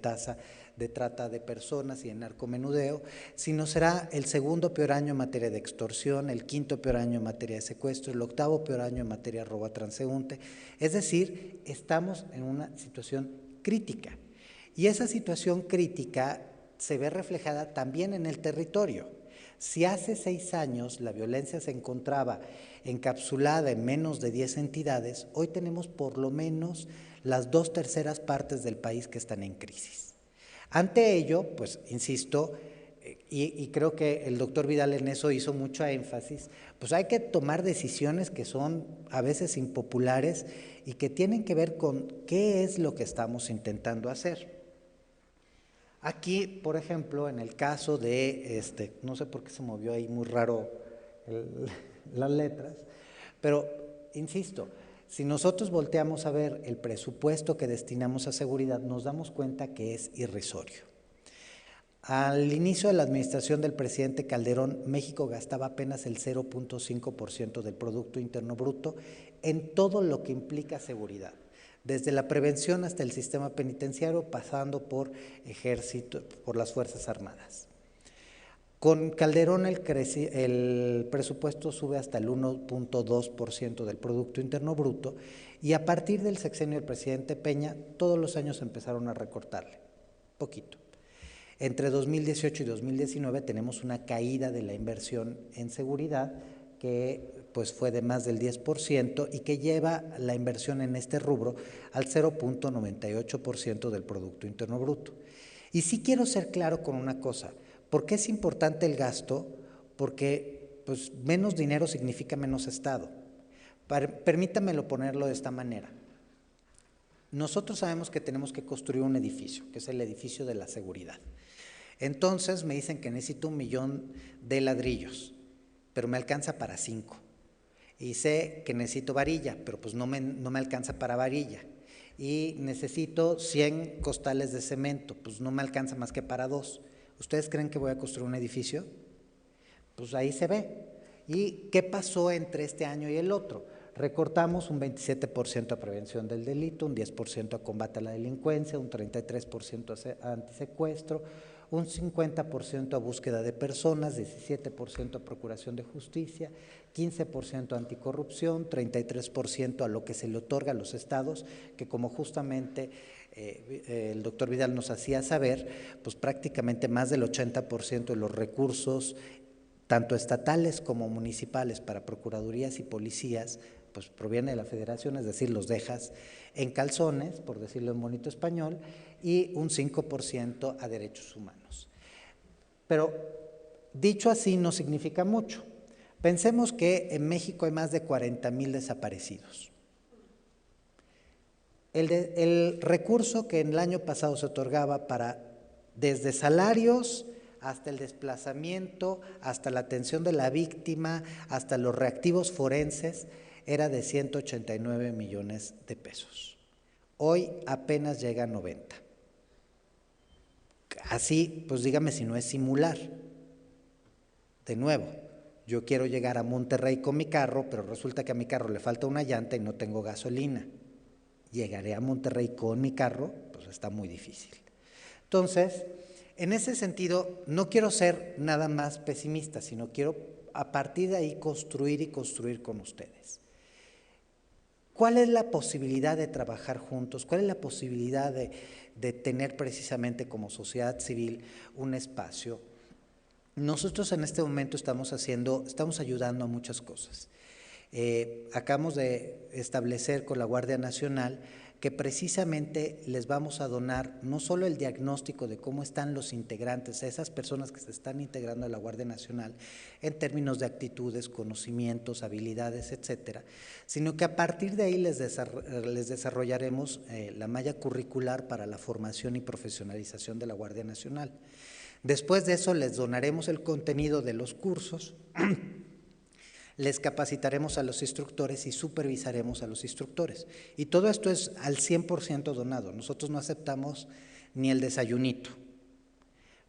tasa de trata de personas y de narcomenudeo, sino será el segundo peor año en materia de extorsión, el quinto peor año en materia de secuestro, el octavo peor año en materia de robo a transeúnte. Es decir, estamos en una situación crítica. Y esa situación crítica se ve reflejada también en el territorio. Si hace 6 años la violencia se encontraba encapsulada en menos de 10 entidades, hoy tenemos por lo menos las 2/3 partes del país que están en crisis. Ante ello, pues insisto, y creo que el doctor Vidal en eso hizo mucho énfasis, pues hay que tomar decisiones que son a veces impopulares y que tienen que ver con qué es lo que estamos intentando hacer. Aquí, por ejemplo, en el caso de, no sé por qué se movió ahí muy raro las letras, pero insisto, si nosotros volteamos a ver el presupuesto que destinamos a seguridad, nos damos cuenta que es irrisorio. Al inicio de la administración del presidente Calderón, México gastaba apenas el 0.5% del Producto Interno Bruto en todo lo que implica seguridad, desde la prevención hasta el sistema penitenciario, pasando por ejército, por las Fuerzas Armadas. Con Calderón el presupuesto sube hasta el 1.2% del Producto Interno Bruto y a partir del sexenio del presidente Peña, todos los años empezaron a recortarle, poquito. Entre 2018 y 2019 tenemos una caída de la inversión en seguridad que pues fue de más del 10% y que lleva la inversión en este rubro al 0.98% del Producto Interno Bruto. Y sí quiero ser claro con una cosa, ¿por qué es importante el gasto? Porque pues, menos dinero significa menos Estado. Permítamelo ponerlo de esta manera. Nosotros sabemos que tenemos que construir un edificio, que es el edificio de la seguridad. Entonces me dicen que necesito 1 millón de ladrillos, pero me alcanza para 5. Y sé que necesito varilla, pero pues no me alcanza para varilla. Y necesito 100 costales de cemento, pues no me alcanza más que para 2. ¿Ustedes creen que voy a construir un edificio? Pues ahí se ve. ¿Y qué pasó entre este año y el otro? Recortamos un 27% a prevención del delito, un 10% a combate a la delincuencia, un 33% a antisecuestro, un 50% a búsqueda de personas, 17% a procuración de justicia, 15% a anticorrupción, 33% a lo que se le otorga a los estados, que como justamente el doctor Vidal nos hacía saber, pues prácticamente más del 80% de los recursos, tanto estatales como municipales para procuradurías y policías, pues proviene de la federación, es decir, los dejas en calzones, por decirlo en bonito español, y un 5% a derechos humanos. Pero dicho así no significa mucho. Pensemos que en México hay más de 40,000 desaparecidos. El recurso que en el año pasado se otorgaba para desde salarios hasta el desplazamiento, hasta la atención de la víctima, hasta los reactivos forenses, era de 189 millones de pesos. Hoy apenas llega a 90. Así, pues dígame si no es simular. De nuevo, yo quiero llegar a Monterrey con mi carro, pero resulta que a mi carro le falta una llanta y no tengo gasolina. ¿Llegaré a Monterrey con mi carro? Pues está muy difícil. Entonces, en ese sentido, no quiero ser nada más pesimista, sino quiero a partir de ahí construir y construir con ustedes. ¿Cuál es la posibilidad de trabajar juntos? ¿Cuál es la posibilidad de tener precisamente como sociedad civil un espacio? Nosotros en este momento estamos ayudando a muchas cosas. Acabamos de establecer con la Guardia Nacional que precisamente les vamos a donar no solo el diagnóstico de cómo están los integrantes, esas personas que se están integrando a la Guardia Nacional en términos de actitudes, conocimientos, habilidades, etcétera, sino que a partir de ahí les desarrollaremos la malla curricular para la formación y profesionalización de la Guardia Nacional. Después de eso les donaremos el contenido de los cursos, les capacitaremos a los instructores y supervisaremos a los instructores. Y todo esto es al 100% donado. Nosotros no aceptamos ni el desayunito.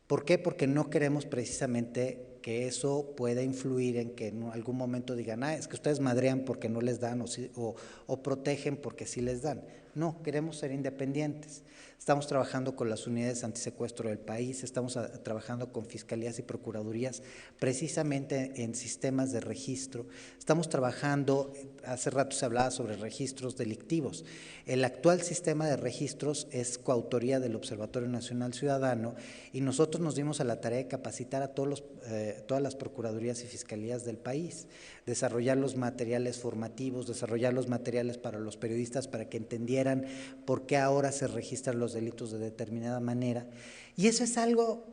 ¿Por qué? Porque no queremos precisamente que eso pueda influir en que en algún momento digan, es que ustedes madrean porque no les dan o protegen porque sí les dan. No, queremos ser independientes. Estamos trabajando con las unidades antisecuestro del país, estamos trabajando con fiscalías y procuradurías precisamente en sistemas de registro. Estamos trabajando, hace rato se hablaba sobre registros delictivos. El actual sistema de registros es coautoría del Observatorio Nacional Ciudadano y nosotros nos dimos a la tarea de capacitar a todas las procuradurías y fiscalías del país, desarrollar los materiales formativos, desarrollar los materiales para los periodistas para que entendieran por qué ahora se registran los delitos de determinada manera. Y eso es algo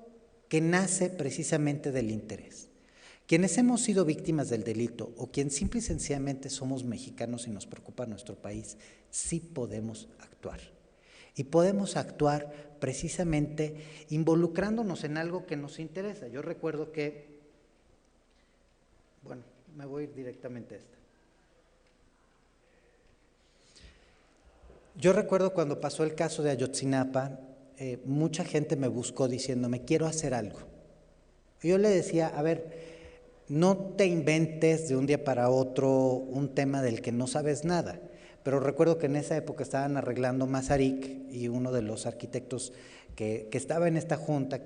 que nace precisamente del interés. Quienes hemos sido víctimas del delito o quien simple y sencillamente somos mexicanos y nos preocupa nuestro país, sí podemos actuar. Y podemos actuar precisamente involucrándonos en algo que nos interesa. Yo recuerdo que, bueno, me voy a ir directamente a esta. Yo recuerdo cuando pasó el caso de Ayotzinapa, mucha gente me buscó diciéndome, quiero hacer algo. Yo le decía, a ver, no te inventes de un día para otro un tema del que no sabes nada. Pero recuerdo que en esa época estaban arreglando Mazarik y uno de los arquitectos que estaba en esta junta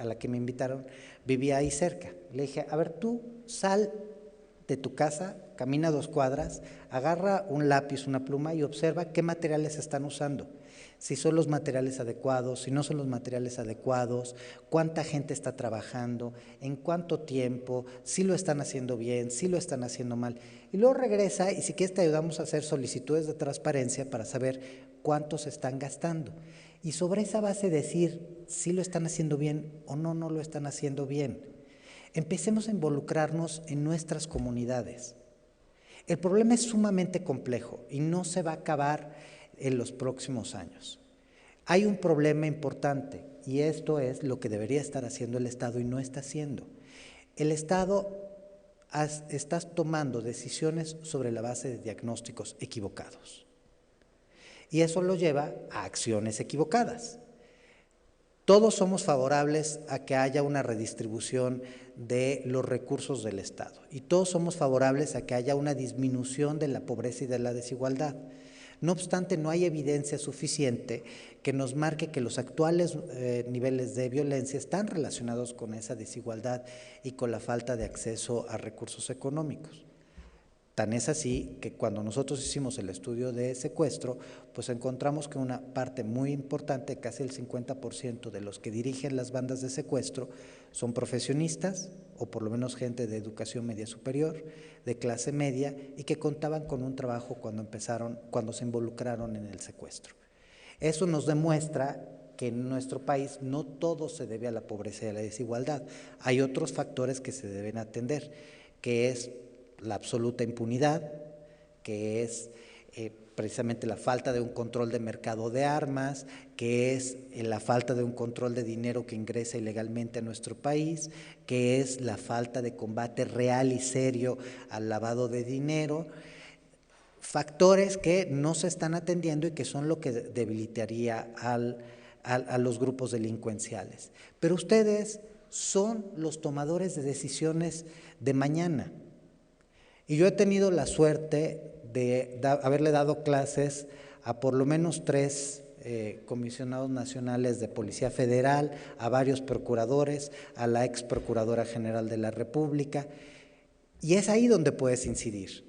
a la que me invitaron, vivía ahí cerca. Le dije, a ver, tú sal de tu casa, camina 2 cuadras, agarra un lápiz, una pluma y observa qué materiales están usando. Si son los materiales adecuados, si no son los materiales adecuados, cuánta gente está trabajando, en cuánto tiempo, si lo están haciendo bien, si lo están haciendo mal. Y luego regresa y si quieres te ayudamos a hacer solicitudes de transparencia para saber cuántos están gastando. Y sobre esa base decir si lo están haciendo bien o no lo están haciendo bien. Empecemos a involucrarnos en nuestras comunidades. El problema es sumamente complejo y no se va a acabar en los próximos años. Hay un problema importante y esto es lo que debería estar haciendo el Estado y no está haciendo. El Estado está tomando decisiones sobre la base de diagnósticos equivocados y eso lo lleva a acciones equivocadas. Todos somos favorables a que haya una redistribución de los recursos del Estado y todos somos favorables a que haya una disminución de la pobreza y de la desigualdad. No obstante, no hay evidencia suficiente que nos marque que los actuales niveles de violencia están relacionados con esa desigualdad y con la falta de acceso a recursos económicos. Tan es así que cuando nosotros hicimos el estudio de secuestro, pues encontramos que una parte muy importante, casi el 50% de los que dirigen las bandas de secuestro, son profesionistas o por lo menos gente de educación media superior, de clase media y que contaban con un trabajo cuando se involucraron en el secuestro. Eso nos demuestra que en nuestro país no todo se debe a la pobreza y a la desigualdad. Hay otros factores que se deben atender, que es la absoluta impunidad, que es precisamente la falta de un control de mercado de armas, que es la falta de un control de dinero que ingresa ilegalmente a nuestro país, que es la falta de combate real y serio al lavado de dinero, factores que no se están atendiendo y que son lo que debilitaría a los grupos delincuenciales. Pero ustedes son los tomadores de decisiones de mañana. Y yo he tenido la suerte de haberle dado clases a por lo menos 3 comisionados nacionales de Policía Federal, a varios procuradores, a la ex Procuradora General de la República, y es ahí donde puedes incidir.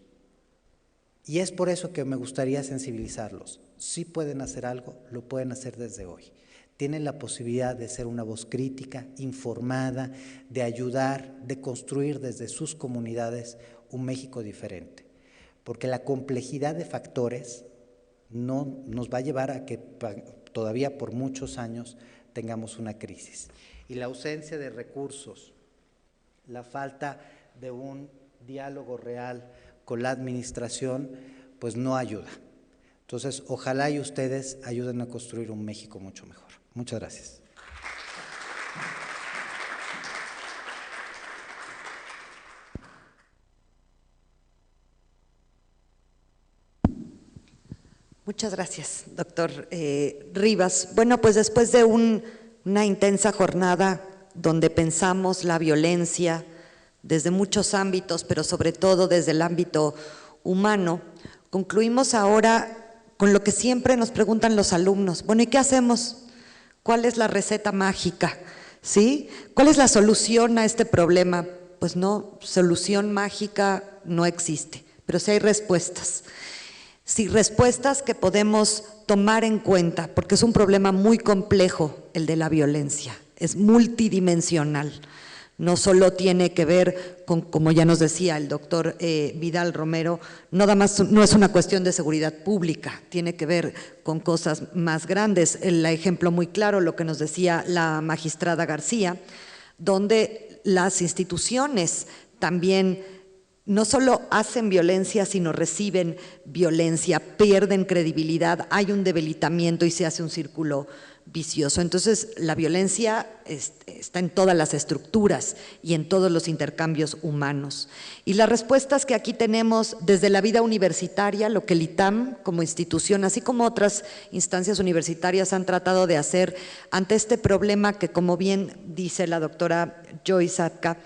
Y es por eso que me gustaría sensibilizarlos. Si pueden hacer algo, lo pueden hacer desde hoy. Tienen la posibilidad de ser una voz crítica, informada, de ayudar, de construir desde sus comunidades un México diferente. Porque la complejidad de factores no nos va a llevar a que todavía por muchos años tengamos una crisis. Y la ausencia de recursos, la falta de un diálogo real con la administración, pues no ayuda. Entonces, ojalá y ustedes ayuden a construir un México mucho mejor. Muchas gracias. Muchas gracias, doctor Rivas. Bueno, pues después de una intensa jornada donde pensamos la violencia desde muchos ámbitos, pero sobre todo desde el ámbito humano, concluimos ahora con lo que siempre nos preguntan los alumnos. Bueno, ¿y qué hacemos? ¿Cuál es la receta mágica? ¿Sí? ¿Cuál es la solución a este problema? Pues no, solución mágica no existe, pero sí hay respuestas. Sí, respuestas que podemos tomar en cuenta, porque es un problema muy complejo el de la violencia, es multidimensional. No solo tiene que ver con, como ya nos decía el doctor Vidal Romero, no es una cuestión de seguridad pública, tiene que ver con cosas más grandes. El ejemplo muy claro, lo que nos decía la magistrada García, donde las instituciones también no solo hacen violencia, sino reciben violencia, pierden credibilidad, hay un debilitamiento y se hace un círculo vicioso. Entonces, la violencia está en todas las estructuras y en todos los intercambios humanos. Y las respuestas que aquí tenemos desde la vida universitaria, lo que el ITAM como institución, así como otras instancias universitarias han tratado de hacer ante este problema que, como bien dice la doctora Joyce Atka,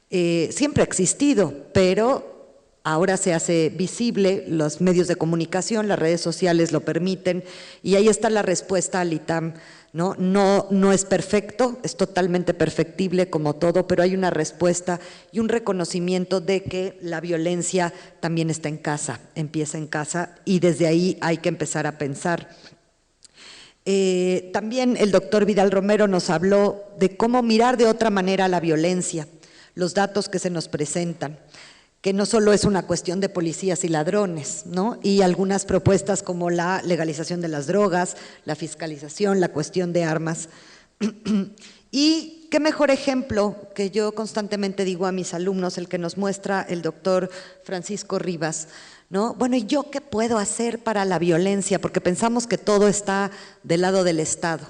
siempre ha existido, pero ahora se hace visible, los medios de comunicación, las redes sociales lo permiten, y ahí está la respuesta al ITAM, ¿no? No es perfecto, es totalmente perfectible como todo, pero hay una respuesta y un reconocimiento de que la violencia también está en casa, empieza en casa, y desde ahí hay que empezar a pensar. También el doctor Vidal Romero nos habló de cómo mirar de otra manera la violencia, los datos que se nos presentan, que no solo es una cuestión de policías y ladrones, ¿no? Y algunas propuestas como la legalización de las drogas, la fiscalización, la cuestión de armas. Y qué mejor ejemplo que yo constantemente digo a mis alumnos, el que nos muestra el doctor Francisco Rivas, ¿no? Bueno, ¿y yo qué puedo hacer para la violencia? Porque pensamos que todo está del lado del Estado.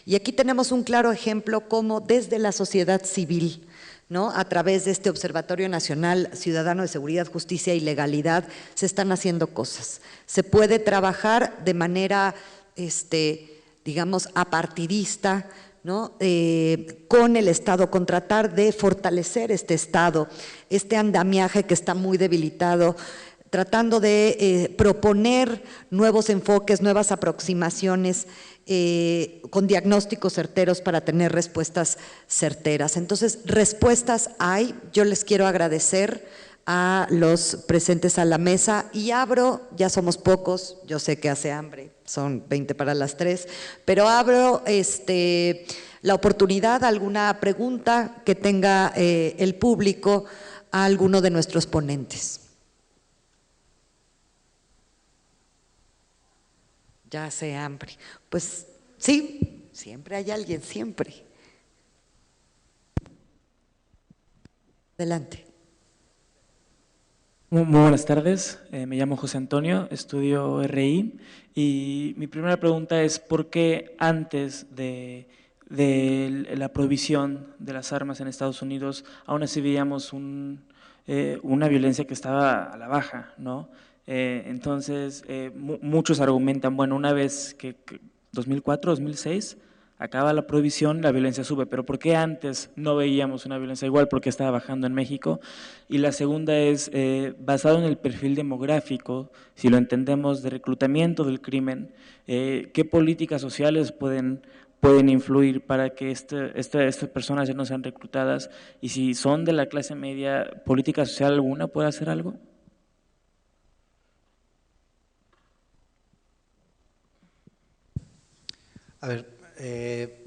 Y aquí tenemos un claro ejemplo cómo desde la sociedad civil, ¿no? A través de este Observatorio Nacional Ciudadano de Seguridad, Justicia y Legalidad se están haciendo cosas. Se puede trabajar de manera, digamos, apartidista, ¿no? Con el Estado, con tratar de fortalecer este Estado, este andamiaje que está muy debilitado, tratando de proponer nuevos enfoques, nuevas aproximaciones, con diagnósticos certeros para tener respuestas certeras. Entonces, respuestas hay. Yo les quiero agradecer a los presentes a la mesa y abro, ya somos pocos, yo sé que hace hambre, son 20 para las 3, pero abro la oportunidad a alguna pregunta que tenga el público a alguno de nuestros ponentes. Ya hace hambre. Pues sí, siempre hay alguien, siempre. Adelante. Muy buenas tardes, me llamo José Antonio, estudio RI y mi primera pregunta es ¿por qué antes de la prohibición de las armas en Estados Unidos aún así veíamos una violencia que estaba a la baja, ¿no? Entonces, muchos argumentan, bueno, una vez que 2004, 2006, acaba la prohibición, la violencia sube, pero ¿por qué antes no veíamos una violencia igual? ¿Por qué estaba bajando en México? Y la segunda es, basado en el perfil demográfico, si lo entendemos de reclutamiento del crimen, ¿qué políticas sociales pueden influir para que estas personas ya no sean reclutadas? Y si son de la clase media, ¿política social alguna puede hacer algo? A ver,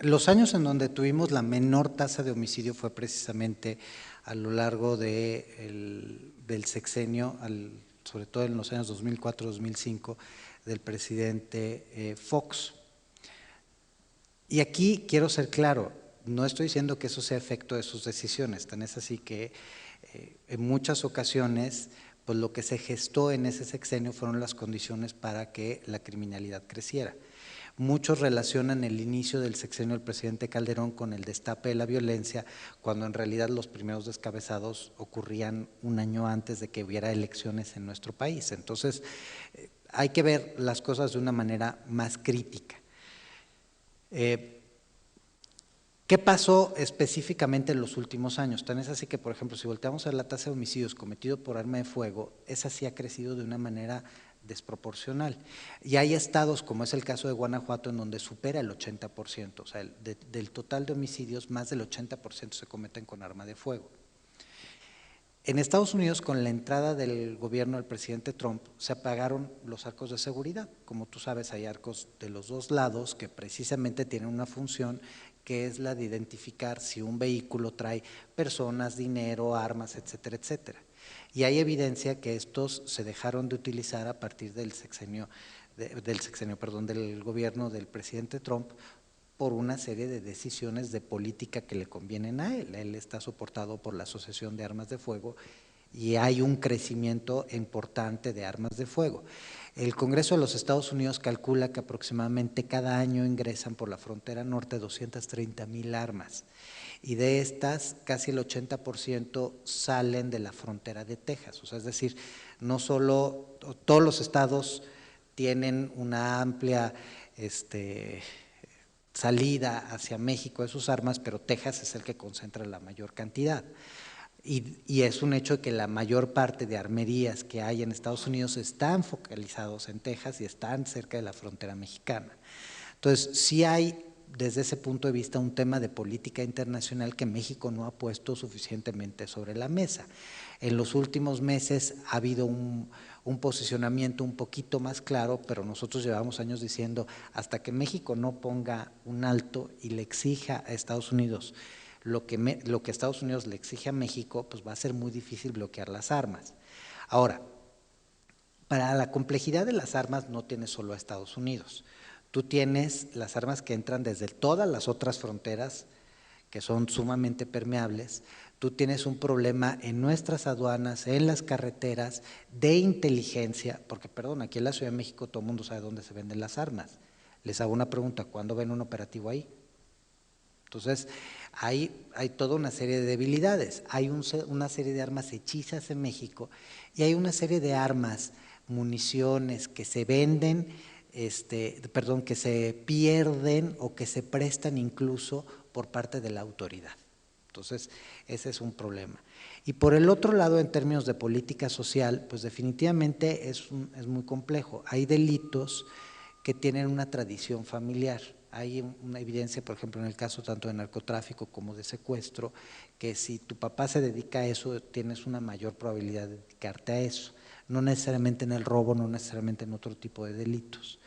los años en donde tuvimos la menor tasa de homicidio fue precisamente a lo largo del sexenio, sobre todo en los años 2004-2005, del presidente Fox. Y aquí quiero ser claro, no estoy diciendo que eso sea efecto de sus decisiones, tan es así que en muchas ocasiones pues lo que se gestó en ese sexenio fueron las condiciones para que la criminalidad creciera. Muchos relacionan el inicio del sexenio del presidente Calderón con el destape de la violencia, cuando en realidad los primeros descabezados ocurrían un año antes de que hubiera elecciones en nuestro país. Entonces, hay que ver las cosas de una manera más crítica. ¿Qué pasó específicamente en los últimos años? Tan es así que, por ejemplo, si volteamos a ver la tasa de homicidios cometidos por arma de fuego, esa sí ha crecido de una manera desproporcional. Y hay estados, como es el caso de Guanajuato, en donde supera el 80%, o sea, del total de homicidios, más del 80% se cometen con arma de fuego. En Estados Unidos, con la entrada del gobierno del presidente Trump, se apagaron los arcos de seguridad. Como tú sabes, hay arcos de los dos lados que precisamente tienen una función que es la de identificar si un vehículo trae personas, dinero, armas, etcétera, etcétera. Y hay evidencia que estos se dejaron de utilizar a partir del del gobierno del presidente Trump, por una serie de decisiones de política que le convienen a él. Él está soportado por la Asociación de Armas de Fuego y hay un crecimiento importante de armas de fuego. El Congreso de los Estados Unidos calcula que aproximadamente cada año ingresan por la frontera norte 230,000 armas y de estas casi el 80% salen de la frontera de Texas. O sea, es decir, no solo todos los estados tienen una amplia salida hacia México de sus armas, pero Texas es el que concentra la mayor cantidad. Y es un hecho que la mayor parte de armerías que hay en Estados Unidos están focalizados en Texas y están cerca de la frontera mexicana. Entonces, sí hay desde ese punto de vista un tema de política internacional que México no ha puesto suficientemente sobre la mesa. En los últimos meses ha habido un posicionamiento un poquito más claro, pero nosotros llevamos años diciendo hasta que México no ponga un alto y le exija a Estados Unidos lo que Estados Unidos le exige a México, pues va a ser muy difícil bloquear las armas. Ahora, para la complejidad de las armas no tienes solo a Estados Unidos, tú tienes las armas que entran desde todas las otras fronteras que son sumamente permeables. Tú tienes un problema en nuestras aduanas, en las carreteras, de inteligencia, porque perdón, aquí en la Ciudad de México todo el mundo sabe dónde se venden las armas. Les hago una pregunta, ¿cuándo ven un operativo ahí? Entonces, hay toda una serie de debilidades, hay una serie de armas hechizas en México y hay una serie de armas, municiones que se venden, que se pierden o que se prestan incluso por parte de la autoridad. Entonces, ese es un problema. Y por el otro lado, en términos de política social, pues definitivamente es muy complejo. Hay delitos que tienen una tradición familiar. Hay una evidencia, por ejemplo, en el caso tanto de narcotráfico como de secuestro, que si tu papá se dedica a eso, tienes una mayor probabilidad de dedicarte a eso. No necesariamente en el robo, no necesariamente en otro tipo de delitos.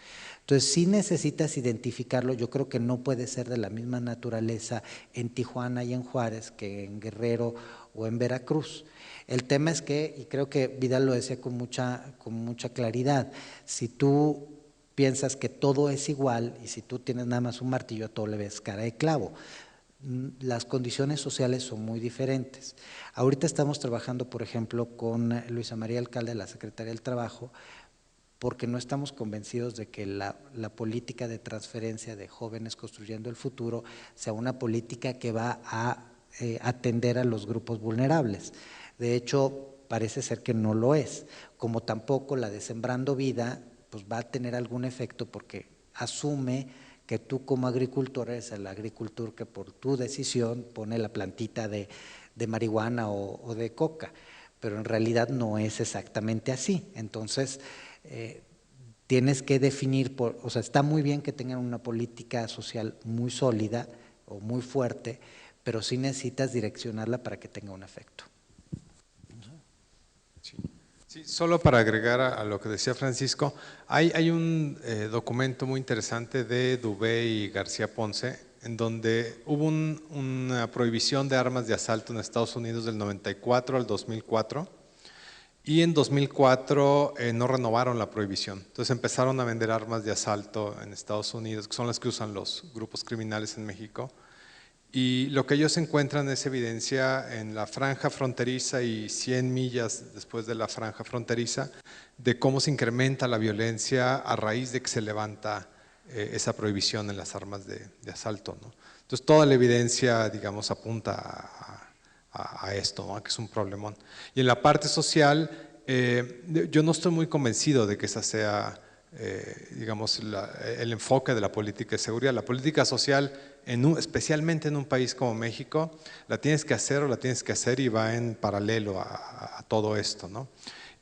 Entonces, sí necesitas identificarlo. Yo creo que no puede ser de la misma naturaleza en Tijuana y en Juárez que en Guerrero o en Veracruz. El tema es que, y creo que Vidal lo decía con mucha claridad, si tú piensas que todo es igual y si tú tienes nada más un martillo a todo le ves cara de clavo. Las condiciones sociales son muy diferentes. Ahorita estamos trabajando, por ejemplo, con Luisa María Alcalde, la Secretaría del Trabajo, porque no estamos convencidos de que la política de transferencia de jóvenes construyendo el futuro sea una política que va a atender a los grupos vulnerables. De hecho, parece ser que no lo es, como tampoco la de Sembrando Vida, pues va a tener algún efecto porque asume que tú como agricultor eres el agricultor que por tu decisión pone la plantita de marihuana o de coca, pero en realidad no es exactamente así. Entonces, tienes que definir, o sea, está muy bien que tengan una política social muy sólida o muy fuerte, pero sí necesitas direccionarla para que tenga un efecto. Sí. Sí, solo para agregar a lo que decía Francisco, hay un documento muy interesante de Dubé y García Ponce, en donde hubo una prohibición de armas de asalto en Estados Unidos del 94 al 2004, y en 2004 no renovaron la prohibición. Entonces empezaron a vender armas de asalto en Estados Unidos, que son las que usan los grupos criminales en México. Y lo que ellos encuentran es evidencia en la franja fronteriza y 100 millas después de la franja fronteriza de cómo se incrementa la violencia a raíz de que se levanta esa prohibición en las armas de asalto, ¿no? Entonces toda la evidencia, digamos, apunta a esto, ¿no? Que es un problemón. Y en la parte social, yo no estoy muy convencido de que esa sea, digamos, el enfoque de la política de seguridad. La política social, especialmente en un país como México, la tienes que hacer o la tienes que hacer y va en paralelo a todo esto, ¿no?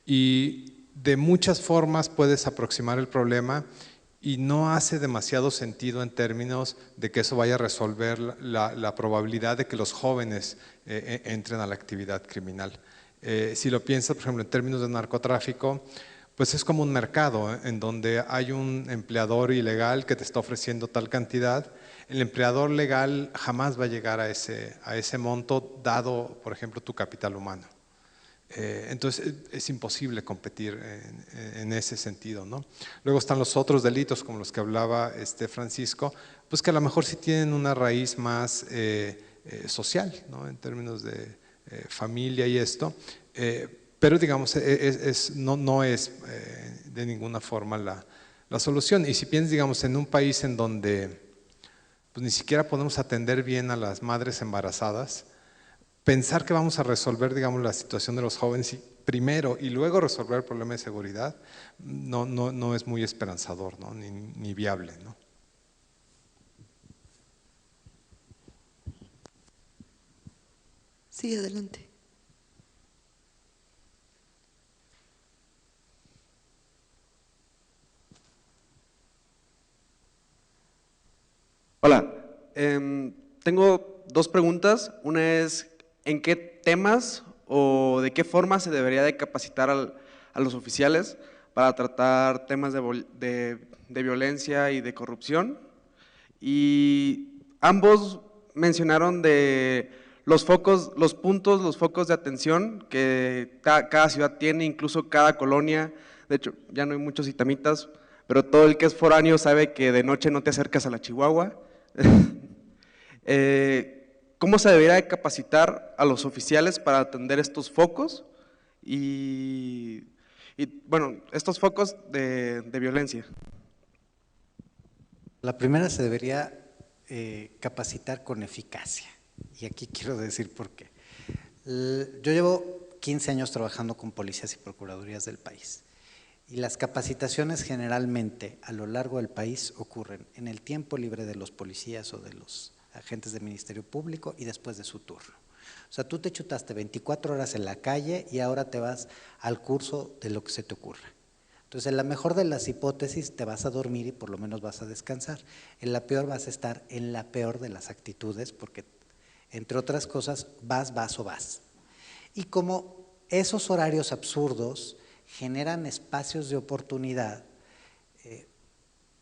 Y de muchas formas puedes aproximar el problema y no hace demasiado sentido en términos de que eso vaya a resolver la probabilidad de que los jóvenes entren a la actividad criminal. Si lo piensas, por ejemplo, en términos de narcotráfico, pues es como un mercado en donde hay un empleador ilegal que te está ofreciendo tal cantidad. El empleador legal jamás va a llegar a ese monto dado, por ejemplo, tu capital humano. Entonces es imposible competir en ese sentido, ¿no? Luego están los otros delitos como los que hablaba Francisco, pues que a lo mejor sí tienen una raíz más social, ¿no? En términos de familia y esto, pero digamos no es de ninguna forma la solución. Y si piensas, digamos, en un país en donde pues ni siquiera podemos atender bien a las madres embarazadas, pensar que vamos a resolver, digamos, la situación de los jóvenes primero y luego resolver el problema de seguridad no es muy esperanzador, ¿no? ni viable, ¿no? Sí, adelante. Hola, tengo dos preguntas. Una es, ¿en qué temas o de qué forma se debería de capacitar a los oficiales para tratar temas de violencia y de corrupción? Y ambos mencionaron de los focos de atención que cada ciudad tiene, incluso cada colonia. De hecho, ya no hay muchos itamitas, pero todo el que es foráneo sabe que de noche no te acercas a la Chihuahua. ¿Cómo se debería de capacitar a los oficiales para atender estos focos y bueno, estos focos de violencia? La primera se debería capacitar con eficacia, y aquí quiero decir por qué. Yo llevo 15 años trabajando con policías y procuradurías del país, y las capacitaciones generalmente a lo largo del país ocurren en el tiempo libre de los policías o de los agentes del Ministerio Público y después de su turno. O sea, tú te chutaste 24 horas en la calle y ahora te vas al curso de lo que se te ocurra. Entonces, en la mejor de las hipótesis te vas a dormir y por lo menos vas a descansar. En la peor vas a estar en la peor de las actitudes porque, entre otras cosas, vas o vas. Y como esos horarios absurdos generan espacios de oportunidad,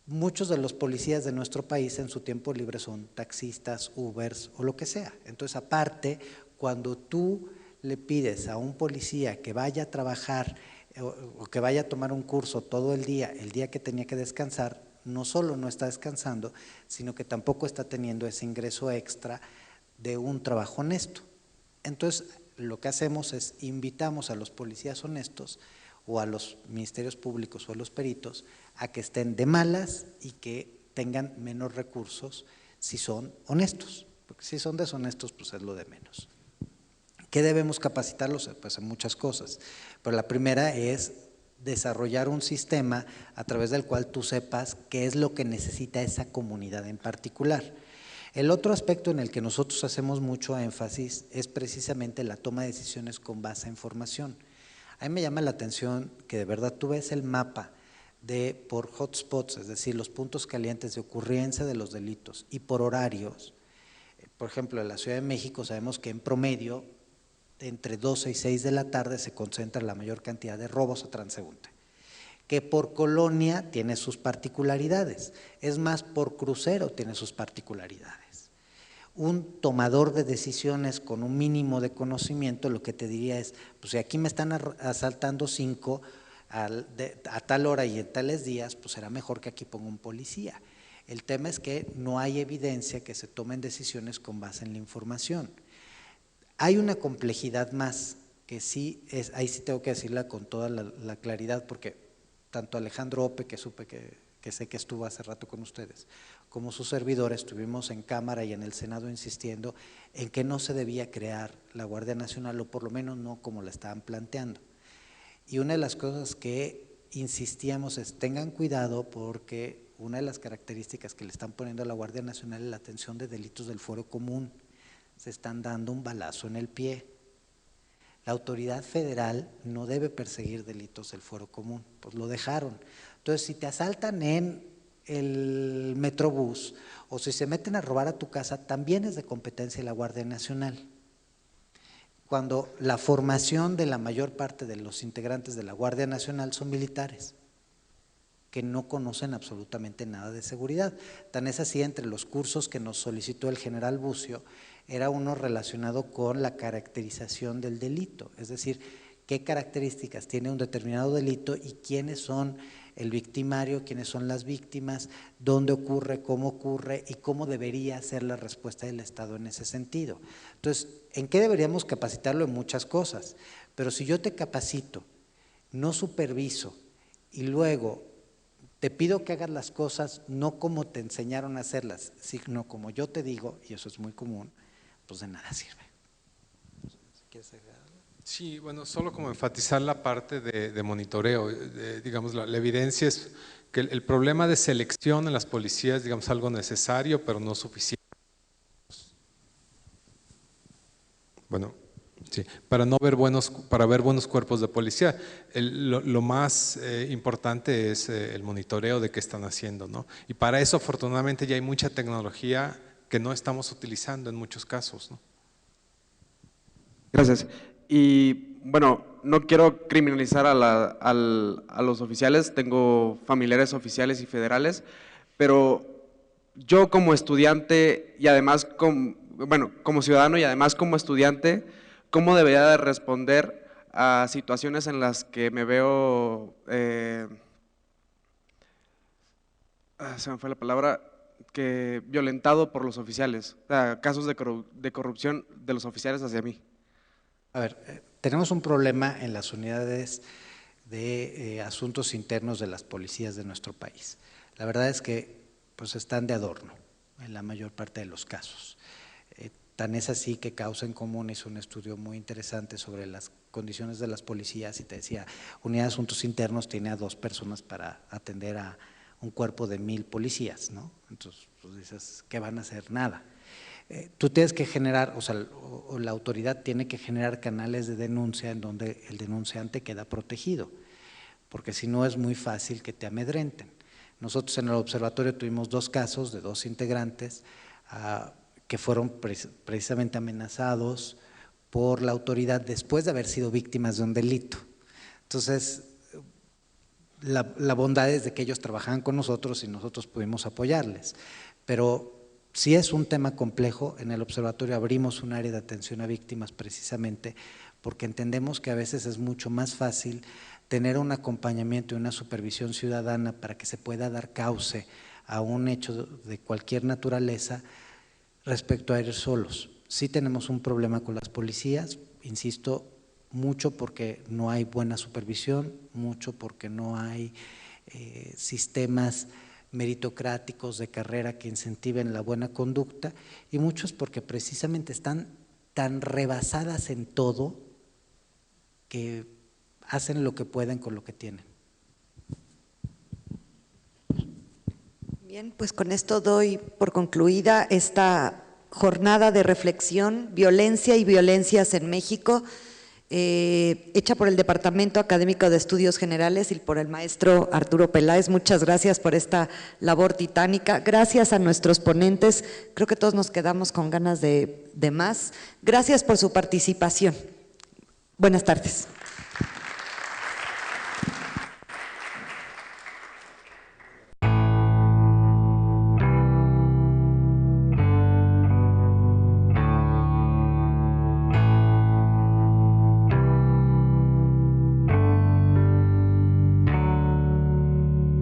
muchos de los policías de nuestro país en su tiempo libre son taxistas, Ubers o lo que sea. Entonces, aparte, cuando tú le pides a un policía que vaya a trabajar o que vaya a tomar un curso todo el día que tenía que descansar, no solo no está descansando, sino que tampoco está teniendo ese ingreso extra de un trabajo honesto. Entonces, lo que hacemos es invitamos a los policías honestos o a los ministerios públicos o a los peritos a que estén de malas y que tengan menos recursos si son honestos, porque si son deshonestos pues es lo de menos. ¿Qué debemos capacitarlos? Pues en muchas cosas, pero la primera es desarrollar un sistema a través del cual tú sepas qué es lo que necesita esa comunidad en particular. El otro aspecto en el que nosotros hacemos mucho énfasis es precisamente la toma de decisiones con base a información. A mí me llama la atención que de verdad tú ves el mapa por hotspots, es decir, los puntos calientes de ocurrencia de los delitos y por horarios. Por ejemplo, en la Ciudad de México sabemos que en promedio entre 12 y 6 de la tarde se concentra la mayor cantidad de robos a transeúnte, que por colonia tiene sus particularidades, es más, por crucero tiene sus particularidades. Un tomador de decisiones con un mínimo de conocimiento lo que te diría es, pues si aquí me están asaltando 5 a tal hora y en tales días, pues será mejor que aquí ponga un policía. El tema es que no hay evidencia que se tomen decisiones con base en la información. Hay una complejidad más que sí, ahí sí tengo que decirla con toda la claridad, porque tanto Alejandro Ope, que supe que sé que estuvo hace rato con ustedes, como su servidor estuvimos en Cámara y en el Senado insistiendo en que no se debía crear la Guardia Nacional, o por lo menos no como la estaban planteando. Y una de las cosas que insistíamos es tengan cuidado, porque una de las características que le están poniendo a la Guardia Nacional es la atención de delitos del fuero común. Se están dando un balazo en el pie. La autoridad federal no debe perseguir delitos del fuero común, pues lo dejaron. Entonces, si te asaltan en el Metrobús o si se meten a robar a tu casa, también es de competencia de la Guardia Nacional. Cuando la formación de la mayor parte de los integrantes de la Guardia Nacional son militares, que no conocen absolutamente nada de seguridad. Tan es así, entre los cursos que nos solicitó el general Bucio, era uno relacionado con la caracterización del delito, es decir, qué características tiene un determinado delito y quiénes son el victimario, quiénes son las víctimas, dónde ocurre y cómo debería ser la respuesta del Estado en ese sentido. Entonces, ¿en qué deberíamos capacitarlo? En muchas cosas, pero si yo te capacito, no superviso y luego te pido que hagas las cosas no como te enseñaron a hacerlas, sino como yo te digo, y eso es muy común, pues de nada sirve. ¿Quieres agregar algo? Sí, bueno, solo como enfatizar la parte de monitoreo, digamos, la evidencia es que el problema de selección en las policías, digamos, algo necesario, pero no suficiente. Bueno, sí, para ver buenos cuerpos de policía, lo más importante es el monitoreo de qué están haciendo, ¿no? Y para eso, afortunadamente, ya hay mucha tecnología que no estamos utilizando en muchos casos, ¿no? Gracias. Y bueno, no quiero criminalizar a los oficiales, tengo familiares oficiales y federales, pero yo como estudiante y además, como ciudadano y además como estudiante, ¿cómo debería de responder a situaciones en las que me veo, se me fue la palabra, que violentado por los oficiales, o sea, casos de corrupción de los oficiales hacia mí? A ver, tenemos un problema en las unidades de asuntos internos de las policías de nuestro país. La verdad es que pues están de adorno en la mayor parte de los casos. Tan es así que Causa en Común hizo un estudio muy interesante sobre las condiciones de las policías y te decía, unidad de asuntos internos tiene a 2 personas para atender a un cuerpo de 1000 policías, ¿no? Entonces, pues dices, ¿qué van a hacer? Nada. Tú tienes que generar, o la autoridad tiene que generar canales de denuncia en donde el denunciante queda protegido, porque si no es muy fácil que te amedrenten. Nosotros en el observatorio tuvimos 2 casos de 2 integrantes que fueron precisamente amenazados por la autoridad después de haber sido víctimas de un delito. Entonces, la bondad es de que ellos trabajaban con nosotros y nosotros pudimos apoyarles, pero sí es un tema complejo. En el observatorio abrimos un área de atención a víctimas precisamente porque entendemos que a veces es mucho más fácil tener un acompañamiento y una supervisión ciudadana para que se pueda dar cauce a un hecho de cualquier naturaleza respecto a ir solos. Sí tenemos un problema con las policías, insisto, mucho porque no hay buena supervisión, mucho porque no hay sistemas meritocráticos de carrera que incentiven la buena conducta y muchos porque precisamente están tan rebasadas en todo que hacen lo que pueden con lo que tienen. Bien, pues con esto doy por concluida esta jornada de reflexión, violencia y violencias en México, hecha por el Departamento Académico de Estudios Generales y por el maestro Arturo Peláez. Muchas gracias por esta labor titánica. Gracias a nuestros ponentes, creo que todos nos quedamos con ganas de más. Gracias por su participación. Buenas tardes.